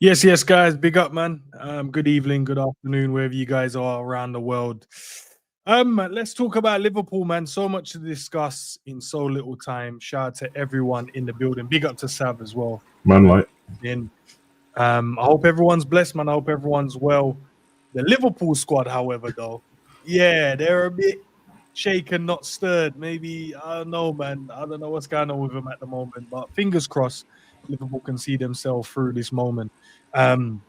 Yes, guys. Big up, man. Good evening, good afternoon, wherever you guys are around the world. Let's talk about Liverpool, man. So much to discuss in so little time. Shout out to everyone in the building. Big up to Sav as well. Man, like, In I hope everyone's blessed, man. I hope everyone's well. The Liverpool squad, however, though, yeah, they're a bit shaken, not stirred. Maybe I don't know, man. I don't know what's going on with them at the moment, but fingers crossed, Liverpool can see themselves through this moment. Um,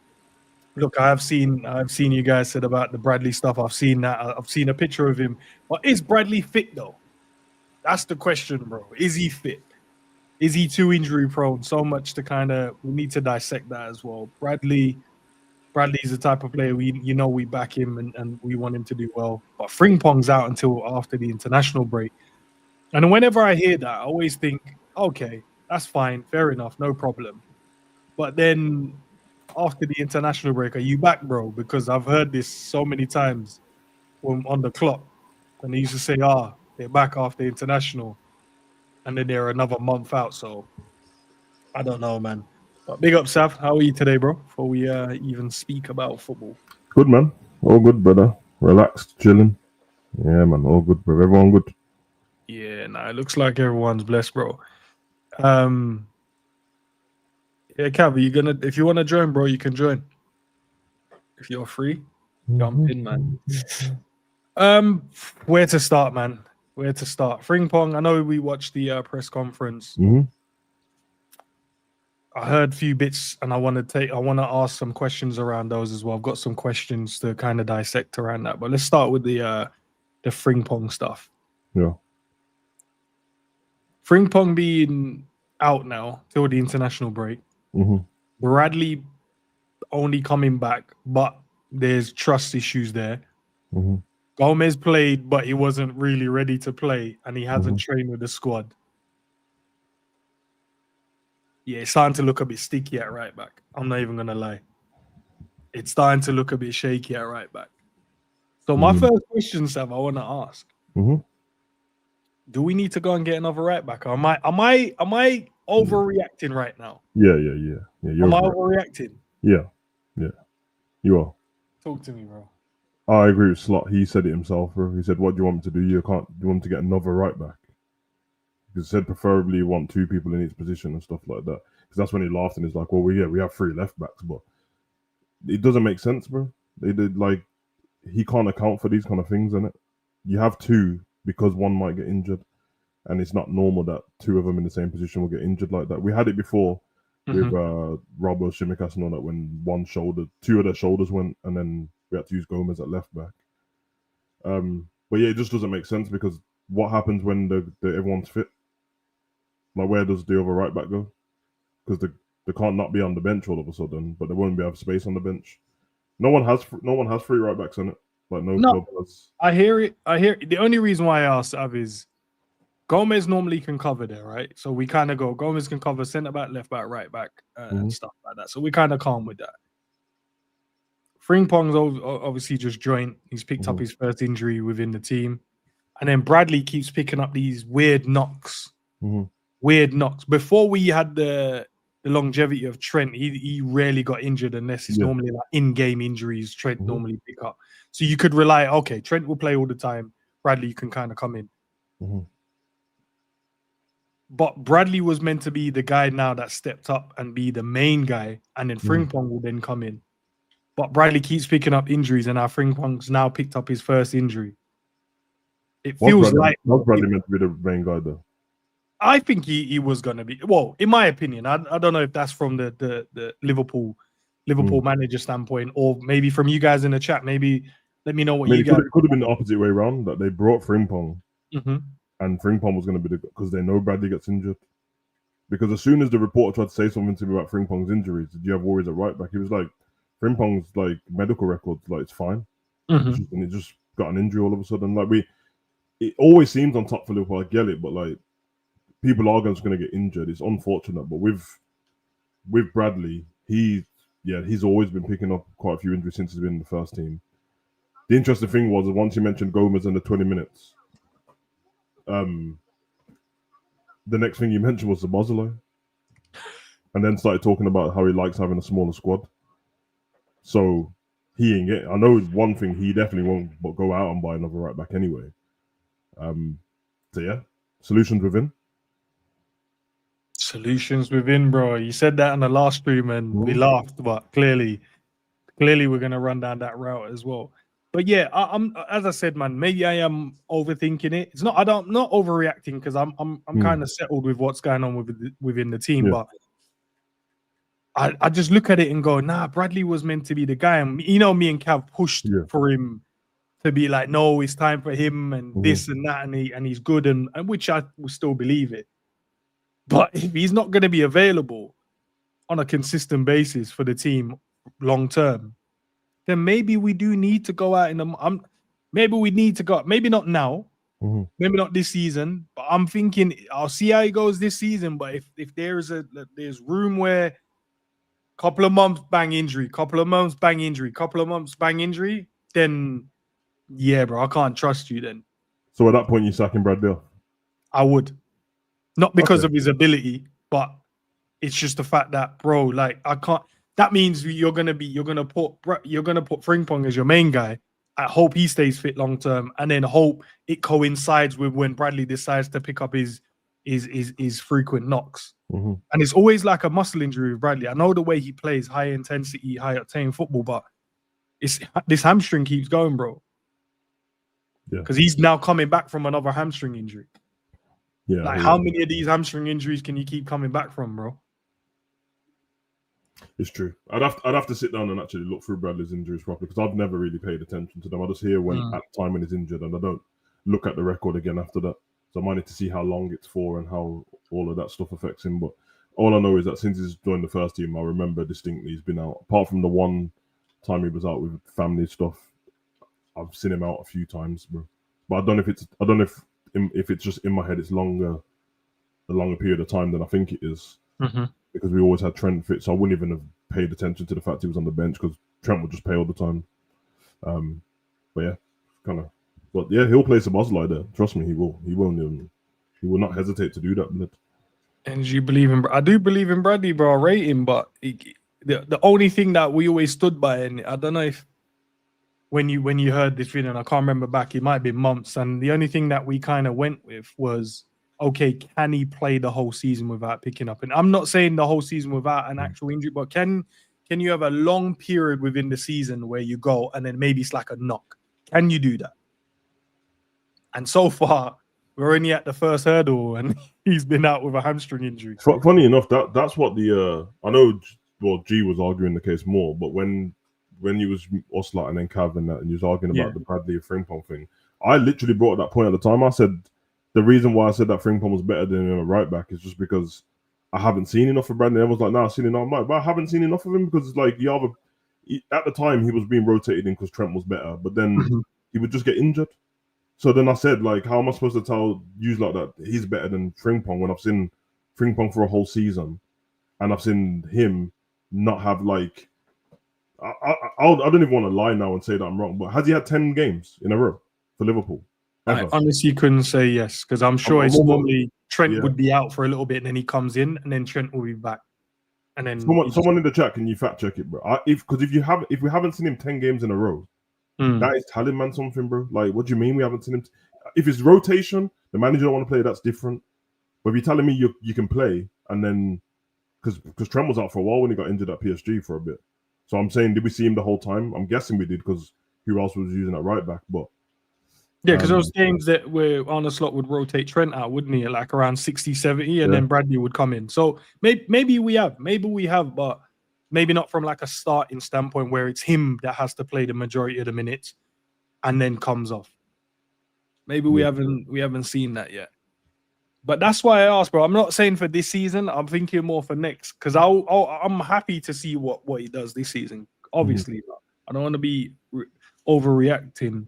Look, I've seen you guys said about the Bradley stuff. I've seen that. I've seen a picture of him. But is Bradley fit though? That's the question, bro. Is he fit? Is he too injury prone? So much to kind of we need to dissect that as well. Bradley's the type of player we back him and we want him to do well. But Frimpong's out until after the international break. And whenever I hear that, I always think, okay, that's fine, fair enough, no problem. But then after the international break, are you back, bro? Because I've heard this so many times on the clock. And they used to say, they're back after international, and then they're another month out. So I don't know, man. But big up, Sav. How are you today, bro? Before we even speak about football. good man. All good, brother. Relaxed, chilling. Yeah, man. All good, bro. Everyone good. Yeah, it looks like everyone's blessed, bro. Um, yeah, Cav, are you gonna if you want to join, bro, you can join. If you're free, jump in, man. Um, where to start, man? Where to start? Frimpong, I know we watched the press conference. Mm-hmm. I heard a few bits, and I want to ask some questions around those as well. I've got some questions to kind of dissect around that, but let's start with the Frimpong stuff. Yeah. Frimpong being out now till the international break. Mm-hmm. Bradley only coming back, but there's trust issues there. Mm-hmm. Gomez played, but he wasn't really ready to play, and he hasn't trained with the squad. Yeah, it's starting to look a bit sticky at right back. I'm not even gonna lie. It's starting to look a bit shaky at right back. So my first question, Sav, I want to ask: Mm-hmm. do we need to go and get another right back? Or am I overreacting right now? Yeah. You're Am I right. overreacting? Yeah. You are. Talk to me, bro. I agree with Slot. He said it himself, bro. He said, "What do you want me to do? You can't. Do you want me to get another right back?" Because he said preferably you want two people in each position and stuff like that. Because that's when he laughed and he's like, "Well, we have three left backs, but it doesn't make sense, bro. They did like he can't account for these kind of things, innit? You have two because one might get injured, and it's not normal that two of them in the same position will get injured like that. We had it before with Robbo, Shimikas, and all that when two of their shoulders went, and then we had to use Gomez at left back. But yeah, it just doesn't make sense because what happens when the everyone's fit? Like, where does the other right back go? Because they can't not be on the bench all of a sudden, but they won't be have space on the bench. No one has three right backs in it. Like no club has. I hear it. The only reason why I asked Sav is Gomez normally can cover there, right? So we kind of go Gomez can cover centre back, left back, right back, and stuff like that. So we kind of calm with that. Frimpong's obviously just joined. He's picked up his first injury within the team. And then Bradley keeps picking up these weird knocks. Weird knocks. Before we had the longevity of Trent, he rarely got injured unless it's normally like in-game injuries Trent normally pick up. So you could rely, okay, Trent will play all the time. Bradley can kind of come in. But Bradley was meant to be the guy now that stepped up and be the main guy. And then Frimpong will then come in. But Bradley keeps picking up injuries, and our Frimpong's now picked up his first injury. It feels like was Bradley meant to be the main guy though? I think he was going to be. Well, in my opinion, I don't know if that's from the Liverpool manager standpoint, or maybe from you guys in the chat. Maybe let me know what you guys. It could have been the opposite way around, that they brought Frimpong, and Frimpong was going to be because they know Bradley gets injured. Because as soon as the reporter tried to say something to me about Frimpong's injuries, did you have worries at right back? He was like, Frimpong's like medical records, like it's fine, and it just got an injury all of a sudden. Like it always seems on top for Liverpool. I get it, but like people are just going to get injured. It's unfortunate, but with Bradley, he's always been picking up quite a few injuries since he's been in the first team. The interesting thing was that once you mentioned Gomez in the 20 minutes, the next thing you mentioned was the Bozolo. and then started talking about how he likes having a smaller squad. So he ain't get. I know one thing, he definitely won't go out and buy another right back anyway. So yeah, solutions within. Solutions within, bro. You said that in the last stream and we laughed, but clearly we're gonna run down that route as well. But yeah, I'm as I said, man. Maybe I am overthinking it. It's not. I'm not overreacting because I'm kind of settled with what's going on within the team. But I just look at it and go, nah, Bradley was meant to be the guy. And me and Cav pushed for him to be like, no, it's time for him and this and that, and he's good, and which I will still believe it. But if he's not going to be available on a consistent basis for the team long term, then maybe we do need to go out in the. Maybe we need to go. Maybe not now. Maybe not this season. But I'm thinking I'll see how he goes this season. But if there's room where couple of months bang injury, couple of months bang injury, then yeah, bro, I can't trust you then. So at that point, you're sacking Bradley off? I would. Not because of his ability, but it's just the fact that, bro, like I can't. That means you're gonna put Frimpong as your main guy. I hope he stays fit long term, and then hope it coincides with when Bradley decides to pick up his frequent knocks. And it's always like a muscle injury with Bradley. I know the way he plays high intensity, high octane football, but this hamstring keeps going, bro. Yeah, because he's now coming back from another hamstring injury. Yeah, like how many of these hamstring injuries can you keep coming back from, bro? It's true. I'd have to sit down and actually look through Bradley's injuries properly because I've never really paid attention to them. I just hear when at the time when he's injured, and I don't look at the record again after that. So I might need to see how long it's for and how all of that stuff affects him. But all I know is that since he's joined the first team, I remember distinctly he's been out. Apart from the one time he was out with family stuff, I've seen him out a few times, bro. But I don't know if it's just in my head. It's a longer period of time than I think it is. Because we always had Trent fit, so I wouldn't even have paid attention to the fact he was on the bench because Trent would just play all the time. But yeah, kind of. But yeah, he'll play Szoboszlai there. Trust me, he will. He will not hesitate to do that. Blood. And you believe in? I do believe in Bradley, bro. I rate him, but the only thing that we always stood by, and I don't know if when you heard this video, and I can't remember back, it might have been months, and the only thing that we kind of went with was, okay, can he play the whole season without picking up? And I'm not saying the whole season without an actual injury, but can you have a long period within the season where you go and then maybe it's like a knock? Can you do that? And so far, we're only at the first hurdle, and he's been out with a hamstring injury. Funny enough, that's what I know. Well, G was arguing the case more, but when he was Oslat and then Cav and he was arguing about the Bradley Frimpong thing, I literally brought that point at the time. I said the reason why I said that Frimpong was better than a right back is just because I haven't seen enough of Bradley. Everyone's like, "Nah, I've seen enough." But I haven't seen enough of him because like at the time he was being rotated in because Trent was better, but then he would just get injured. So then I said, like, how am I supposed to tell you like that he's better than Frimpong when I've seen Frimpong for a whole season and I've seen him not have like I don't even want to lie now and say that I'm wrong, but has he had 10 games in a row for Liverpool? I honestly couldn't say yes because I'm sure it's normally Trent would be out for a little bit and then he comes in and then Trent will be back. And then someone in the chat, can you fact check it, bro? If we haven't seen him 10 games in a row, that is telling man something, bro. Like, what do you mean we haven't seen him? If it's rotation, the manager don't want to play, that's different. But if you're telling me you can play, and then because Trent was out for a while when he got injured at PSG for a bit, so I'm saying, did we see him the whole time? I'm guessing we did because who else was using that right back? But yeah, because those games that where Arne Slot would rotate Trent out, wouldn't he? Like around 60, 70, and then Bradley would come in. So maybe we have, but maybe not from like a starting standpoint where it's him that has to play the majority of the minutes and then comes off. Maybe we haven't seen that yet. But that's why I asked, bro. I'm not saying for this season. I'm thinking more for next because I'm happy to see what he does this season. Obviously, I don't want to be overreacting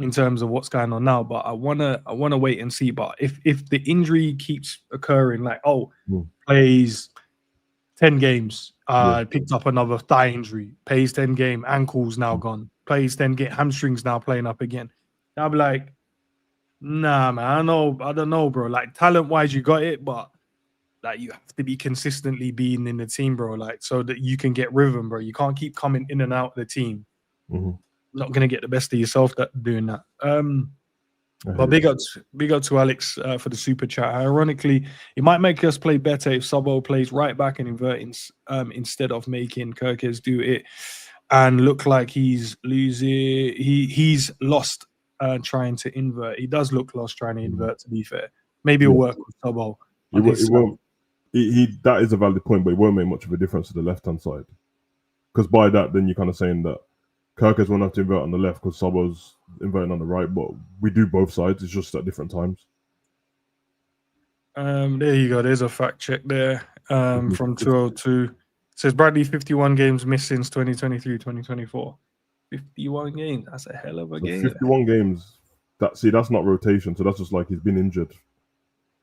in terms of what's going on now, but I wanna wait and see. But if the injury keeps occurring, like plays 10 games, picked up another thigh injury, plays 10 game, ankles now gone, plays 10 game, hamstrings now playing up again, I'll be like, nah, man, I don't know, bro. Like talent wise, you got it, but like you have to be consistently being in the team, bro. Like so that you can get rhythm, bro. You can't keep coming in and out of the team. Mhm. Not gonna get the best of yourself doing that. But big up to Alex for the super chat. Ironically, it might make us play better if Sabo plays right back and inverting instead of making Kirkes do it and look like he's losing. He's lost trying to invert. He does look lost trying to invert. To be fair, maybe it'll work with Sabo. It won't. That is a valid point, but it won't make much of a difference to the left hand side. Because by that, then you're kind of saying that Kirkes won't have to invert on the left because Sabo's inverting on the right, but we do both sides. It's just at different times. There you go. There's a fact check there from 202. It says Bradley 51 games missed since 2023-2024. 51 games. That's a hell of a game. 51 games. That's not rotation. So that's just like he's been injured.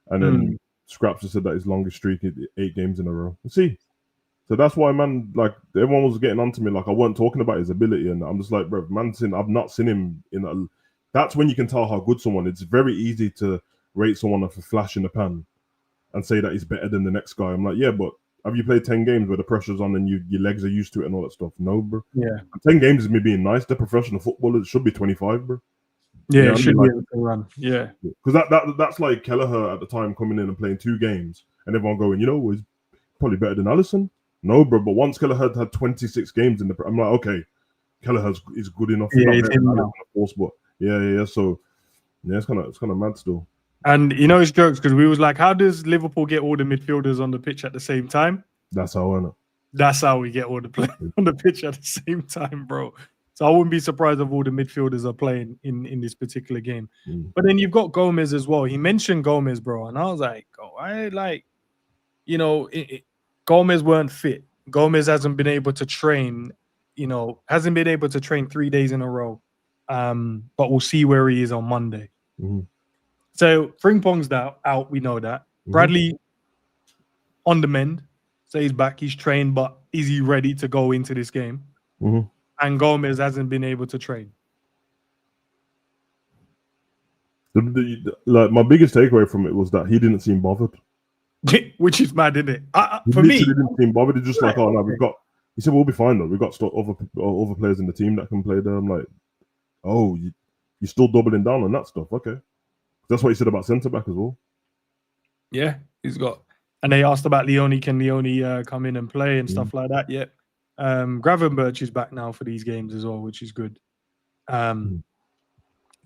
And then Scraps just said that his longest streak is 8 games in a row. See? So that's why, man, like everyone was getting onto me, like I wasn't talking about his ability, and I'm just like, bro, man, I've not seen him in a. That's when you can tell how good someone. It's very easy to rate someone off a flash in the pan and say that he's better than the next guy. I'm like, yeah, but have you played 10 games where the pressure's on and your legs are used to it and all that stuff? No, bro. Yeah. 10 games is me being nice. They're professional footballers. It should be 25, bro. Yeah, it should be able to run. Yeah. Because that's like Kelleher at the time coming in and playing 2 games and everyone going, he's probably better than Alisson. No, bro. But once Kelleher had 26 games in the, I'm like, okay, Kelleher is good enough. Yeah, it's him now. Of course, but yeah. So yeah, it's kind of mad still. And it's jokes because we was like, how does Liverpool get all the midfielders on the pitch at the same time? That's how I know. That's how we get all the players on the pitch at the same time, bro. So I wouldn't be surprised if all the midfielders are playing in this particular game. But then you've got Gomez as well. He mentioned Gomez, bro, and I was like, Gomez weren't fit. Gomez hasn't been able to train, 3 days in a row. But we'll see where he is on Monday. So Frimpong's out, we know that. Bradley on the mend. So he's back, he's trained, but is he ready to go into this game? And Gomez hasn't been able to train. My biggest takeaway from it was that he didn't seem bothered. Which is mad, isn't it? For me, he didn't seem bothered. It's just like, oh no, he said we'll be fine though. We've got other players in the team that can play there. I'm like, oh, you're still doubling down on that stuff. Okay. That's what he said about centre back as well. Yeah, he's got. And they asked about Leone. Can Leone come in and play and stuff like that? Yeah. Gravenberch is back now for these games as well, which is good. But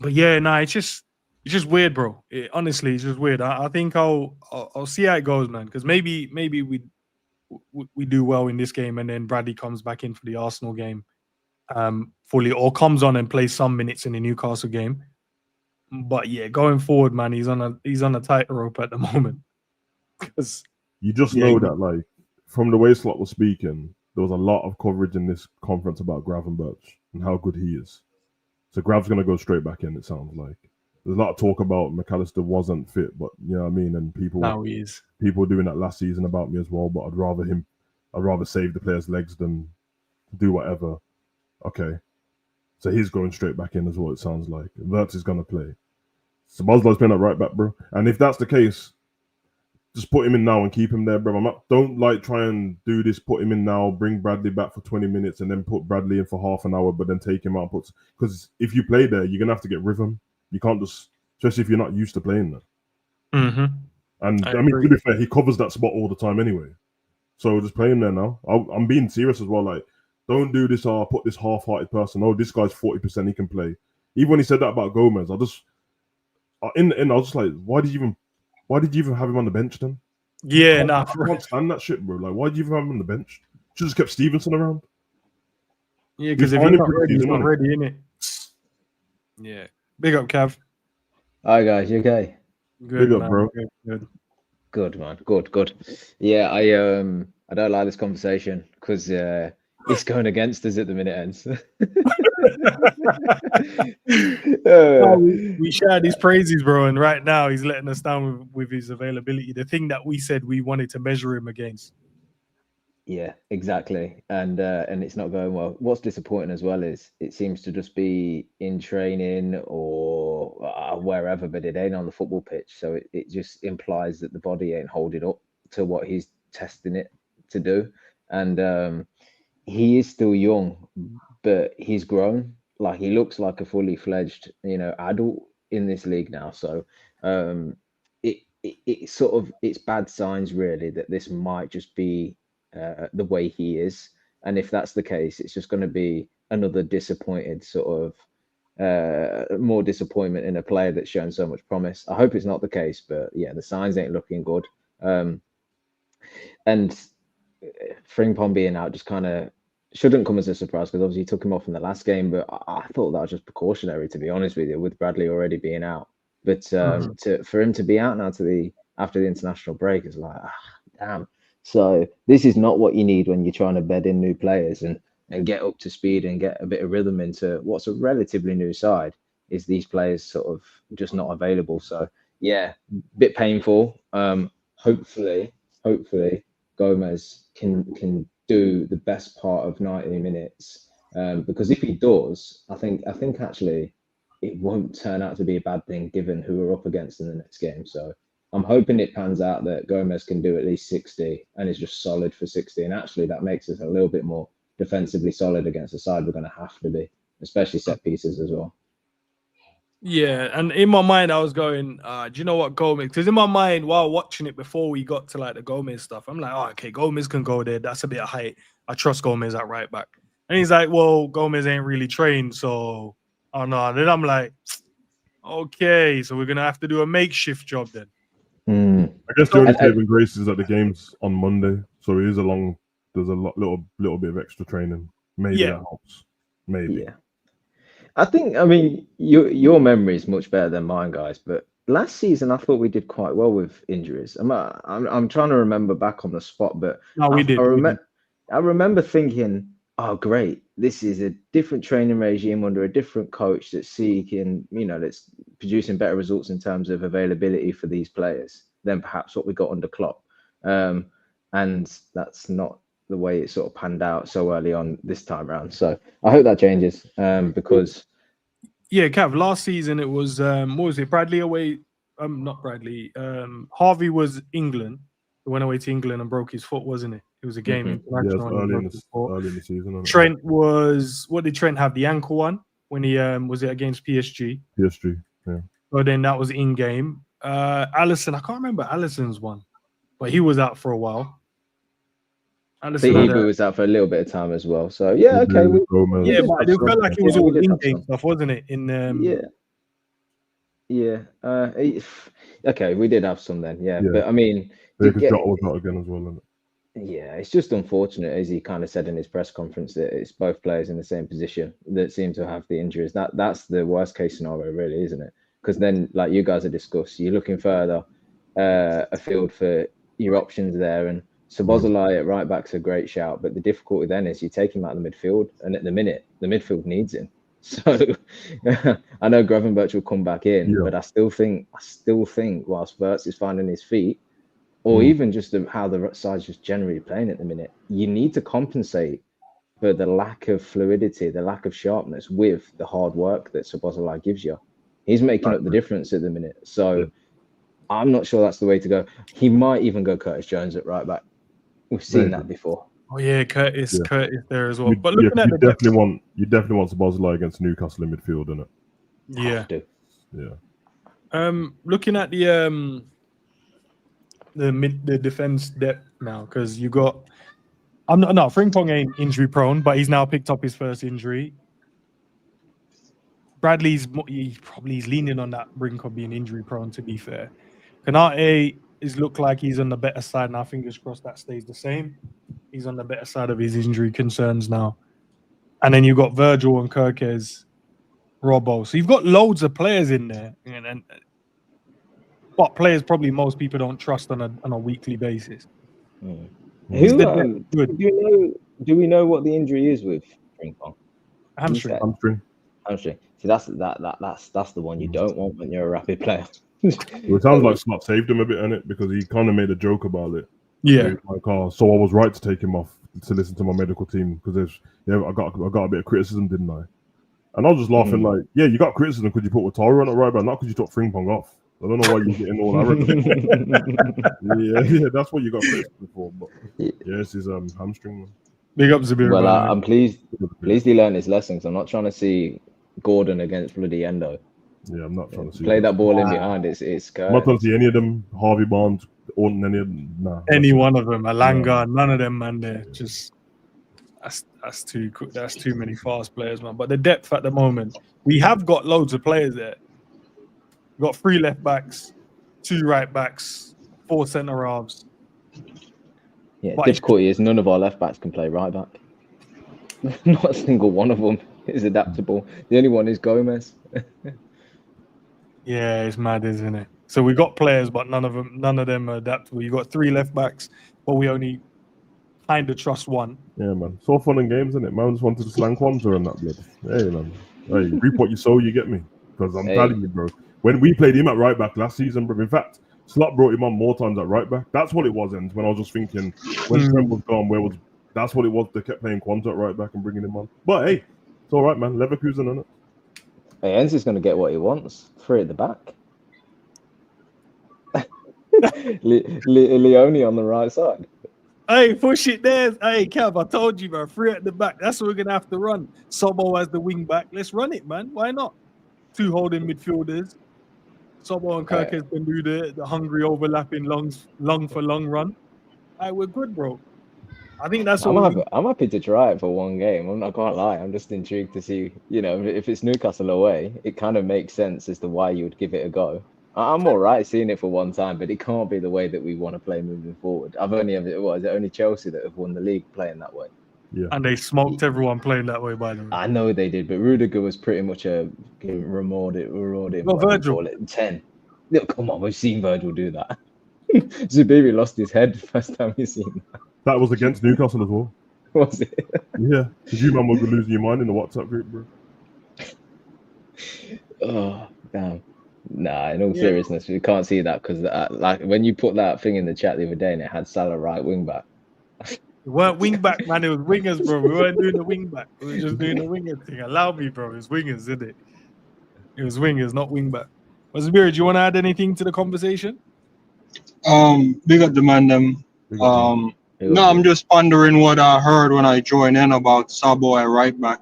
yeah, it's just weird, bro. Honestly, it's just weird. I think I'll see how it goes, man. Because maybe we do well in this game, and then Bradley comes back in for the Arsenal game fully, or comes on and plays some minutes in the Newcastle game. But yeah, going forward, man, he's on a tightrope at the moment. Because you just know that, like, from the way Slot was speaking, there was a lot of coverage in this conference about Gravenberch and how good he is. So Grav's going to go straight back in, it sounds like. There's a lot of talk about McAllister wasn't fit, but you know what I mean? And people were doing that last season about me as well, but I'd rather save the player's legs than do whatever. Okay. So he's going straight back in as well, it sounds like. Wirtz is going to play. So Boslow's playing at right back, bro. And if that's the case, just put him in now and keep him there, bro. Don't try and do this, put him in now, bring Bradley back for 20 minutes and then put Bradley in for half an hour, but then take him out. Because if you play there, you're going to have to get rhythm. You can't just, especially if you're not used to playing there. And I mean, to be fair, he covers that spot all the time anyway. So just play him there now. I'm being serious as well. Like, don't do this, put this half-hearted person. Oh, this guy's 40%, he can play. Even when he said that about Gomez, in the end, I was just like, why did you even have him on the bench then? Yeah, I can't stand that shit, bro. Like, why did you even have him on the bench? Should just kept Stevenson around. Yeah, because if he's not ready, he's not ready, innit? Yeah. Big up, Cav. Hi, guys. You okay? Good, Big up, bro. Good, man. Good. Yeah, I don't like this conversation because it's going against us at the minute ends. We shared his praises, bro, and right now he's letting us down with his availability. The thing that we said we wanted to measure him against. Yeah, exactly. And it's not going well. What's disappointing as well is it seems to just be in training or wherever, but it ain't on the football pitch. So it just implies that the body ain't holding up. to what he's testing it to do. And he is still young, but he's grown. Like he looks like a fully fledged, adult in this league now. So it sort of, it's bad signs really that this might just be the way he is. And if that's the case, it's just going to be another disappointed sort of more disappointment in a player that's shown so much promise. I hope it's not the case, but yeah, the signs ain't looking good. And Frimpong being out just kind of shouldn't come as a surprise, because obviously he took him off in the last game, but I thought that was just precautionary, to be honest with you, with Bradley already being out. But for him to be out now after the international break is like, damn. So this is not what you need when you're trying to bed in new players and get up to speed and get a bit of rhythm into what's a relatively new side. Is these players sort of just not available? So yeah, bit painful. Hopefully Gomez can do the best part of 90 minutes, because if he does, I think actually it won't turn out to be a bad thing given who we're up against in the next game. So I'm hoping it pans out that Gomez can do at least 60 and is just solid for 60. And actually that makes us a little bit more defensively solid against the side we're going to have to be, especially set pieces as well. Yeah, and in my mind, I was going, do you know what, Gomez? Because in my mind, while watching it before we got to like the Gomez stuff, I'm like, oh, okay, Gomez can go there. That's a bit of height. I trust Gomez at right back. And he's like, well, Gomez ain't really trained, so I don't know. Then I'm like, okay, so we're gonna have to do a makeshift job then. I guess the only saving grace is that the game's on Monday, so it is there's a little bit of extra training. Maybe that helps. Maybe. Yeah. I mean, your memory is much better than mine, guys. But last season, I thought we did quite well with injuries. I'm trying to remember back on the spot, but no, we did. I remember thinking, oh, great, this is a different training regime under a different coach that's seeking, that's producing better results in terms of availability for these players than perhaps what we got under Klopp. And that's not the way it sort of panned out so early on this time around. So I hope that changes, because Cav, last season it was what was it, Bradley away, not Bradley, Harvey was England. He went away to England and broke his foot, wasn't it? It was a game international. Yeah, early in the season. Trent was, what did Trent have, the ankle one when he was it against PSG? PSG, yeah. So then that was in game. Alisson, I can't remember Alisson's one, but he was out for a while. Ibu was out for a little bit of time as well. So yeah, okay. But it felt like it was all in-game stuff, wasn't it? Okay, we did have some then. Yeah. But I mean, Jota was out again as well, isn't it? Yeah, it's just unfortunate, as he kind of said in his press conference, that it's both players in the same position that seem to have the injuries. That's the worst case scenario, really, isn't it? Because then, like you guys have discussed, you're looking further afield for your options there, and Szoboszlai at right back's a great shout, but the difficulty then is you take him out of the midfield, and at the minute the midfield needs him. So I know Gravenberch will come back in, but I still think whilst Wirtz is finding his feet, or even just how the side's just generally playing at the minute, you need to compensate for the lack of fluidity, the lack of sharpness with the hard work that Szoboszlai gives you. He's making up the difference at the minute. So I'm not sure that's the way to go. He might even go Curtis Jones at right back. We've seen that before. Oh yeah, Curtis there as well. But looking at you definitely want Szoboszlai against Newcastle in midfield, innit? Yeah. Yeah. Looking at the defense depth now, because you got Frimpong ain't injury prone, but he's now picked up his first injury. Bradley's he's leaning on that brink of being injury prone, to be fair. Konate look like he's on the better side now. Fingers crossed that stays the same. He's on the better side of his injury concerns now. And then you've got Virgil and Kirkes, Robbo. So you've got loads of players in there. But players probably most people don't trust on a weekly basis. Do we know what the injury is with Frimpong? Hamstring. See, that's the one you don't want when you're a rapid player. Well, it sounds like Slot saved him a bit, innit? Because he kind of made a joke about it. Yeah. So I was right to take him off to listen to my medical team, because I got a bit of criticism, didn't I? And I was just laughing like, yeah, you got criticism because you put Wataru on it right back, not because you took Frimpong off. I don't know why you're getting all arrogant. yeah, that's what you got criticism for. But yeah, it's his hamstring. Man. Big up Zabir. Well, I'm pleased he learned his lesson. So I'm not trying to see Gordon against bloody Endo. Yeah, I'm not trying to see play that ball in behind. It's I'm not trying to see any of them. Harvey Barnes, Orton, any of them. Nah, any one of them. Alanga, none of them, man. They're just that's too many fast players, man. But the depth at the moment, we have got loads of players there. We've got 3 left backs, 2 right backs, 4 centre halves. Yeah, difficulty is none of our left backs can play right back. Not a single one of them is adaptable. The only one is Gomez. Yeah, it's mad, isn't it? So we got players, but none of them are adaptable. You got 3 left backs, but we only kind of trust 1. Yeah, man. So fun and games, isn't it? Man just wanted to slang Kwanzaa and that blood. Hey, man. Hey, reap what you sow, you get me? Because I'm telling you, bro. When we played him at right back last season, bro. In fact, Slot brought him on more times at right back. That's what it was. And when I was just thinking, when Trent was gone, that's what it was. They kept playing Kwanzaa at right back and bringing him on. But hey, it's all right, man. Leverkusen, isn't it? Hey, Enzo's going to get what he wants. 3 at the back. Leone on the right side. Hey, push it there. Hey, Kev, I told you, man. 3 at the back. That's what we're going to have to run. Sobo as the wing back. Let's run it, man. Why not? 2 holding midfielders. Sobo and Kirkes can do the hungry overlapping long for long run. Hey, we're good, bro. I think that's what I'm happy to try it for 1 game. I can't lie. I'm just intrigued to see, if it's Newcastle away, it kind of makes sense as to why you would give it a go. I'm all right seeing it for 1 time, but it can't be the way that we want to play moving forward. Only Chelsea that have won the league playing that way. Yeah. And they smoked everyone playing that way, by the way. I know they did, but Rudiger was pretty much a rewarded Virgil. 10. No, come on, we've seen Virgil do that. Zubiri lost his head the first time we seen that. That was against Newcastle as well. Was it? Yeah, because you man were losing your mind in the WhatsApp group, bro. Oh, damn. Nah, in all seriousness, we can't see that because like when you put that thing in the chat the other day and it had Salah right wing back. We weren't wing back, man. It was wingers, bro. We weren't doing the wing back. We were just doing the winger thing. Allow me, bro. It was wingers, isn't it? It was wingers, not wing back. But Zabir, do you want to add anything to the conversation? Big up the man, them. No, I'm just pondering what I heard when I joined in about Sabo at right back.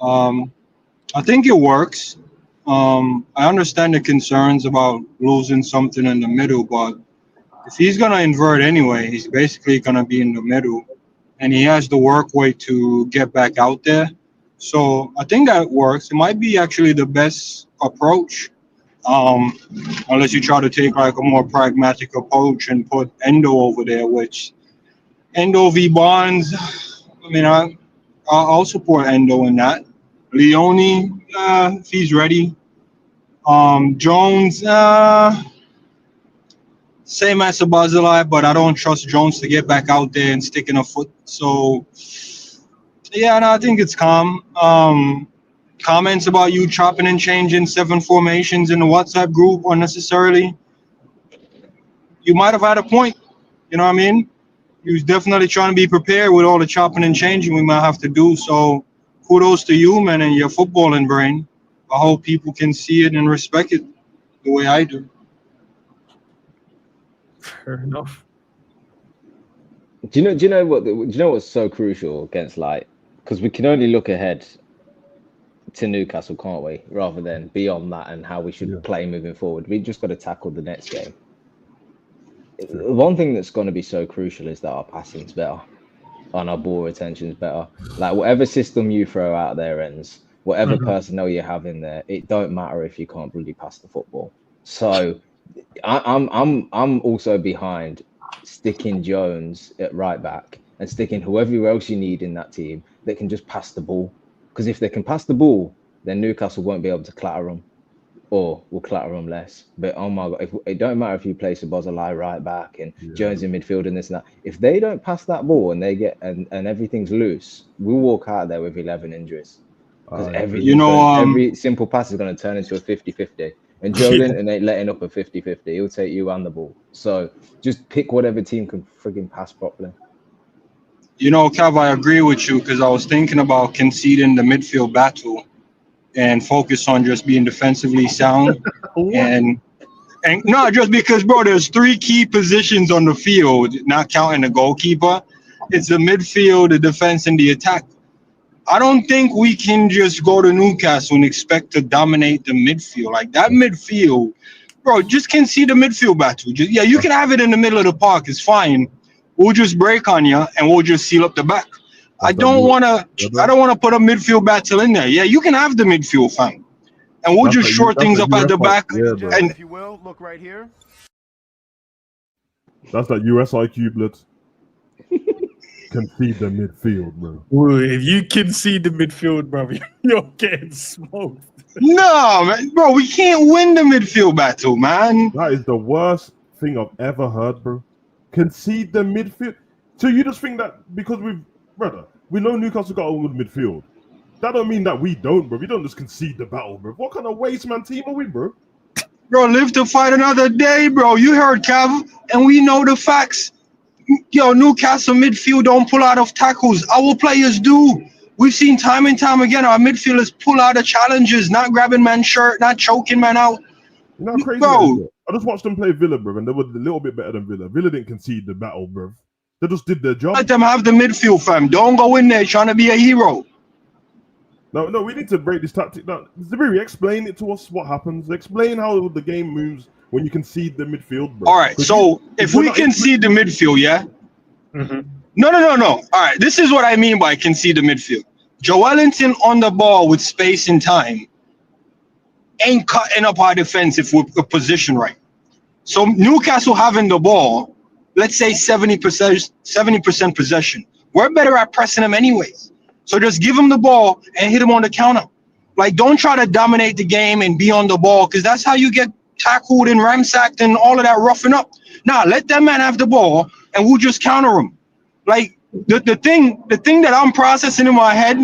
I think it works. I understand the concerns about losing something in the middle, but if he's going to invert anyway, he's basically going to be in the middle, and he has the work rate to get back out there. So I think that works. It might be actually the best approach, unless you try to take like a more pragmatic approach and put Endo over there, which Endo v. Barnes, I mean, I'll support Endo in that. Leone, if he's ready. Jones, same as Sabazalai, but I don't trust Jones to get back out there and stick in a foot. So, yeah, no, I think it's calm. Comments about you chopping and changing 7 formations in the WhatsApp group unnecessarily. You might have had a point. You know what I mean? He was definitely trying to be prepared with all the chopping and changing we might have to do. So, kudos to you, man, and your footballing brain. I hope people can see it and respect it the way I do. Fair enough. Do you know what's so crucial against because we can only look ahead to Newcastle, can't we? Rather than beyond that and how we should play moving forward. We just got to tackle the next game. One thing that's going to be so crucial is that our passing's better, and our ball retention's better. Like whatever system you throw out there ends. Whatever personnel you have in there, it don't matter if you can't really pass the football. So I'm also behind sticking Jones at right back and sticking whoever else you need in that team that can just pass the ball. Because if they can pass the ball, then Newcastle won't be able to clatter them, or will clatter them less. But oh my God, it don't matter if you play Sabazalai right back and Jones in midfield and this and that. If they don't pass that ball and they get and everything's loose, we'll walk out there with 11 injuries. Because every simple pass is going to turn into a 50-50. And Joe Linton ain't letting up a 50-50. He'll take you and the ball. So just pick whatever team can frigging pass properly. You know, Cav, I agree with you because I was thinking about conceding the midfield battle and focus on just being defensively sound. And And not just because, bro, there's 3 key positions on the field, not counting the goalkeeper. It's the midfield, the defense, and the attack. I don't think we can just go to Newcastle and expect to dominate the midfield. Like that midfield, bro, just concede the midfield battle. Yeah, you can have it in the middle of the park. It's fine. We'll just break on you and we'll just seal up the back. I don't want to put a midfield battle in there. Yeah, you can have the midfield, fam. And we'll just shore things up at the back. Yeah, and if you will, look right here. That's that US IQ blitz. Concede the midfield, bro. Ooh, if you concede the midfield, bro, you're getting smoked. No, man, bro, we can't win the midfield battle, man. That is the worst thing I've ever heard, bro. Concede the midfield. So you just think that because we know Newcastle got a good midfield. That don't mean that we don't, bro. We don't just concede the battle, bro. What kind of waste man team are we, bro? Bro, live to fight another day, bro. You heard Cav, and we know the facts. Yo, Newcastle midfield don't pull out of tackles. Our players do. We've seen time and time again our midfielders pull out of challenges, not grabbing man's shirt, not choking man out. You know how crazy that is, I just watched them play Villa, bro, and they were a little bit better than Villa. Villa didn't concede the battle, bro. They just did their job. Let them have the midfield, fam. Don't go in there trying to be a hero. No, we need to break this tactic down. Zabiri, explain it to us what happens. Explain how the game moves when you concede the midfield, bro. All right, so if we concede the midfield, yeah? Mm-hmm. No. All right, this is what I mean by concede the midfield. Joelinton on the ball with space and time ain't cutting up our defense if we're positioned right. So Newcastle having the ball, let's say 70% possession. We're better at pressing them anyways. So just give them the ball and hit them on the counter. Like, don't try to dominate the game and be on the ball, because that's how you get tackled and ramsacked and all of that roughing up. Nah, let that man have the ball and we'll just counter him. Like, the thing that I'm processing in my head,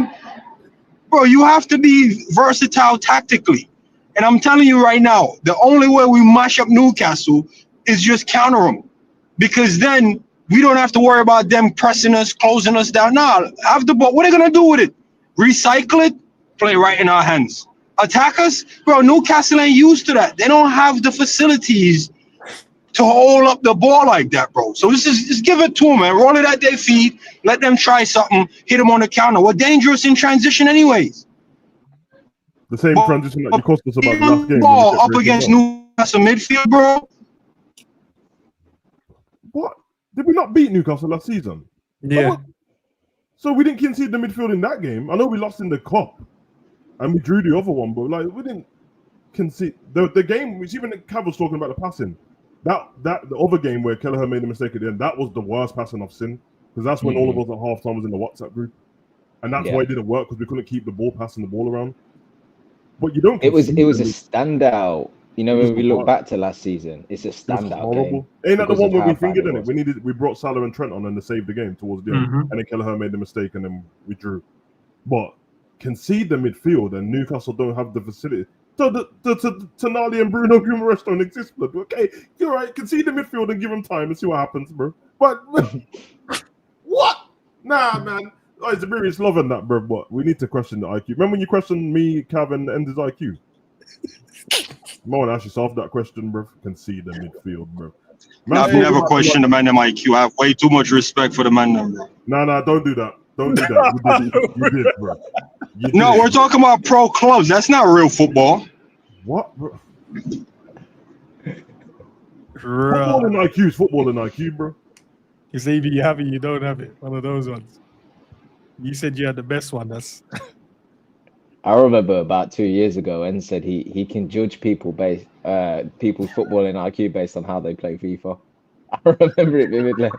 bro, you have to be versatile tactically. And I'm telling you right now, the only way we mash up Newcastle is just counter them. Because then we don't have to worry about them pressing us, closing us down. Nah, have the ball. What are they going to do with it? Recycle it? Play right in our hands. Attack us? Bro, Newcastle ain't used to that. They don't have the facilities to hold up the ball like that, bro. So just give it to them, man. Roll it at their feet. Let them try something. Hit them on the counter. We're dangerous in transition anyways. The same transition that you cost us about the last game. Ball up against Newcastle midfield, bro. What? Did we not beat Newcastle last season? Yeah. So we didn't concede the midfield in that game. I know we lost in the cup and we drew the other one, but like we didn't concede the game, which even Cav was talking about the passing. That the other game where Kelleher made a mistake at the end, that was the worst passing I've seen. Because that's when all of us at halftime was in the WhatsApp group. And that's why it didn't work, because we couldn't keep the ball passing the ball around. But you don't. It was a standout. You know, when we look back to last season, it's a standout game. Ain't that the one where we fingered in it? We brought Salah and Trent on and they saved the game towards the end. And then Kelleher made the mistake and then we drew. But concede the midfield and Newcastle don't have the facility. So Tonali and Bruno Guimaraes don't exist, blood. Okay, you're right. Concede the midfield and give them time and see what happens, bro. But what? Nah, man. Oh, it's Zabiri's loving that, bro. But we need to question the IQ. Remember when you questioned me, Cav, and his IQ? I want to ask yourself that question, bro. Concede the midfield, bro. I've never questioned the man in IQ. I have way too much respect for the man, bro. Nah, don't do that. Don't do that. You did, bro. No, we're talking about pro clubs. That's not real football. What, bro? Football and IQ is football and IQ, bro. It's either you have it, you don't have it. One of those ones. You said you had the best one. That's. I remember about 2 years ago, and said he can judge people's football and IQ based on how they play FIFA. I remember it vividly.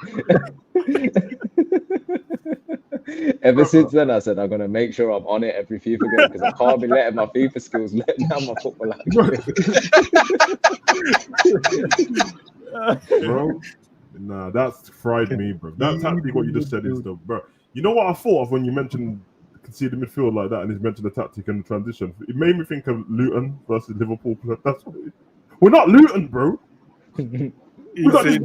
Ever since then, I said I'm gonna make sure I'm on it every FIFA game because I can't be letting my FIFA skills let down my football IQ. Bro, nah, that's fried me, bro. That's actually what you just said is though, bro. You know what I thought of when you mentioned concede the midfield like that and he's mentioned the tactic and the transition? It made me think of Luton versus Liverpool. That's what we're not Luton, bro. We got this,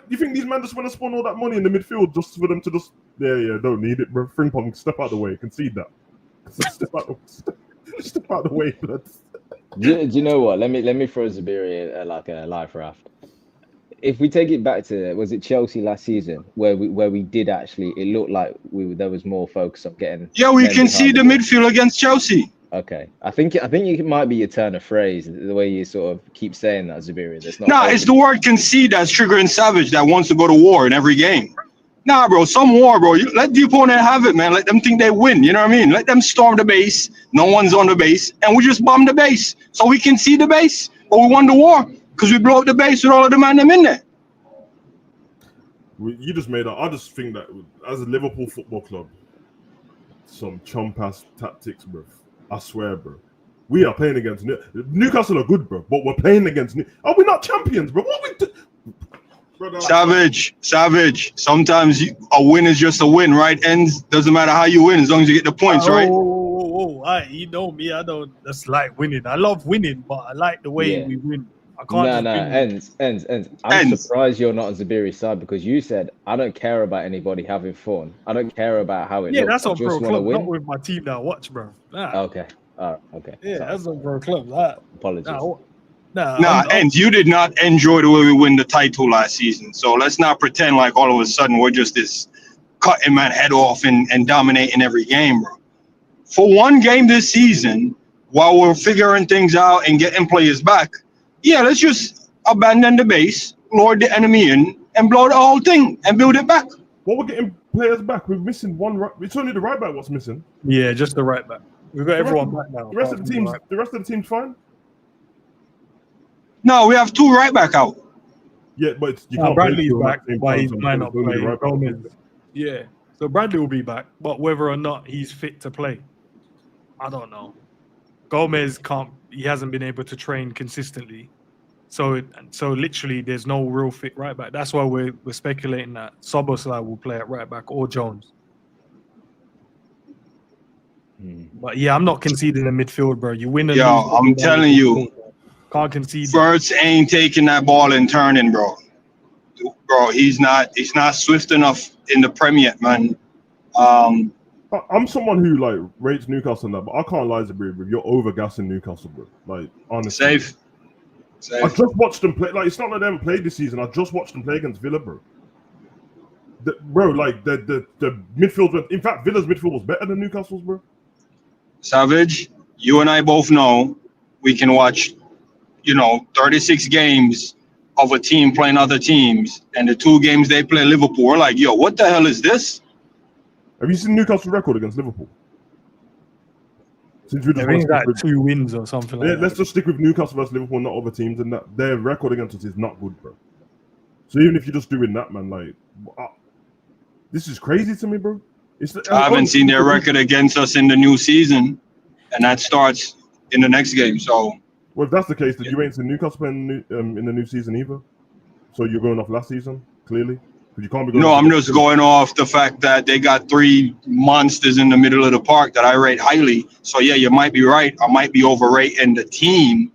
you think these men just want to spawn all that money in the midfield just for them to just don't need it, bro. Frimpong, step out of the way, concede that. Step out the way, blood. Do you know what? Let me throw Zabiri like a life raft. If we take it back to, was it Chelsea last season where we did actually, it looked like there was more focus on getting. Yeah, we can see the midfield against Chelsea. Okay, I think it might be your turn of phrase, the way you sort of keep saying that, Zabiri. That's not. Nah, it's the word concede that's triggering Savage that wants to go to war in every game. Nah, bro, some war, bro. Let the opponent have it, man. Let them think they win. You know what I mean? Let them storm the base. No one's on the base, and we just bomb the base so we can see the base. But we won the war because we blew up the base with all of them in there. You just made up. I just think that as a Liverpool Football Club, some chump-ass tactics, bro. I swear, bro. We are playing against Newcastle are good, bro, but we're playing against. Are we not champions, bro? What we do? Savage. Sometimes a win is just a win, right? Ends doesn't matter how you win as long as you get the points, right? You know me. I don't just like winning. I love winning, but I like the way we win. I can't. Ends. I'm surprised you're not on Zabiri's side because you said I don't care about anybody having fun. I don't care about how it looks. Yeah, that's on Pro Club, not with my team that I watch, bro. Nah. Okay. Okay. Yeah, that's on Pro Club. Apologies. And you did not enjoy the way we win the title last season. So let's not pretend like all of a sudden we're just this cutting man head off and dominating every game, bro. For one game this season, while we're figuring things out and getting players back, yeah, let's just abandon the base, lure the enemy in, and blow the whole thing and build it back. Well, we're getting players back. We're missing one. It's only the right back what's missing. Yeah, just the right back. We've got everyone back now. The rest of the team's fine. No, we have two right back out. Yeah, but you can't. Bradley's back, but he's might not play. Yeah, so Bradley will be back, but whether or not he's fit to play, I don't know. Gomez can't. He hasn't been able to train consistently, so literally there's no real fit right back. That's why we're speculating that Szoboszlai will play at right back or Jones. But yeah, I'm not conceding the midfield, bro. You win. I'm telling you. Can't concede. First ain't taking that ball and turning, bro. Bro, he's not swift enough in the Premier, man. I'm someone who like rates Newcastle and that, but I can't lie to bro. You're overgassing Newcastle, bro. Like honestly. Safe. I just watched them play. Like it's not like they haven't played this season. I just watched them play against Villa, bro. The midfield. In fact, Villa's midfield was better than Newcastle's, bro. Savage, you and I both know we can watch 36 games of a team playing other teams, and the 2 games they play Liverpool, we're like, yo, what the hell is this? Have you seen Newcastle's record against Liverpool? Since we just like 2 wins or something like that. Let's just stick with Newcastle versus Liverpool, not other teams, and that their record against us is not good, bro. So even if you're just doing that, man, like, this is crazy to me, bro. I haven't seen their record against us in the new season, and that starts in the next game, so... Well, if that's the case, then you ain't seen Newcastle playing in the new season either. So you're going off last season, clearly. Because you can't be going. No, I'm just going off the fact that they got 3 monsters in the middle of the park that I rate highly. So yeah, you might be right. I might be overrating the team,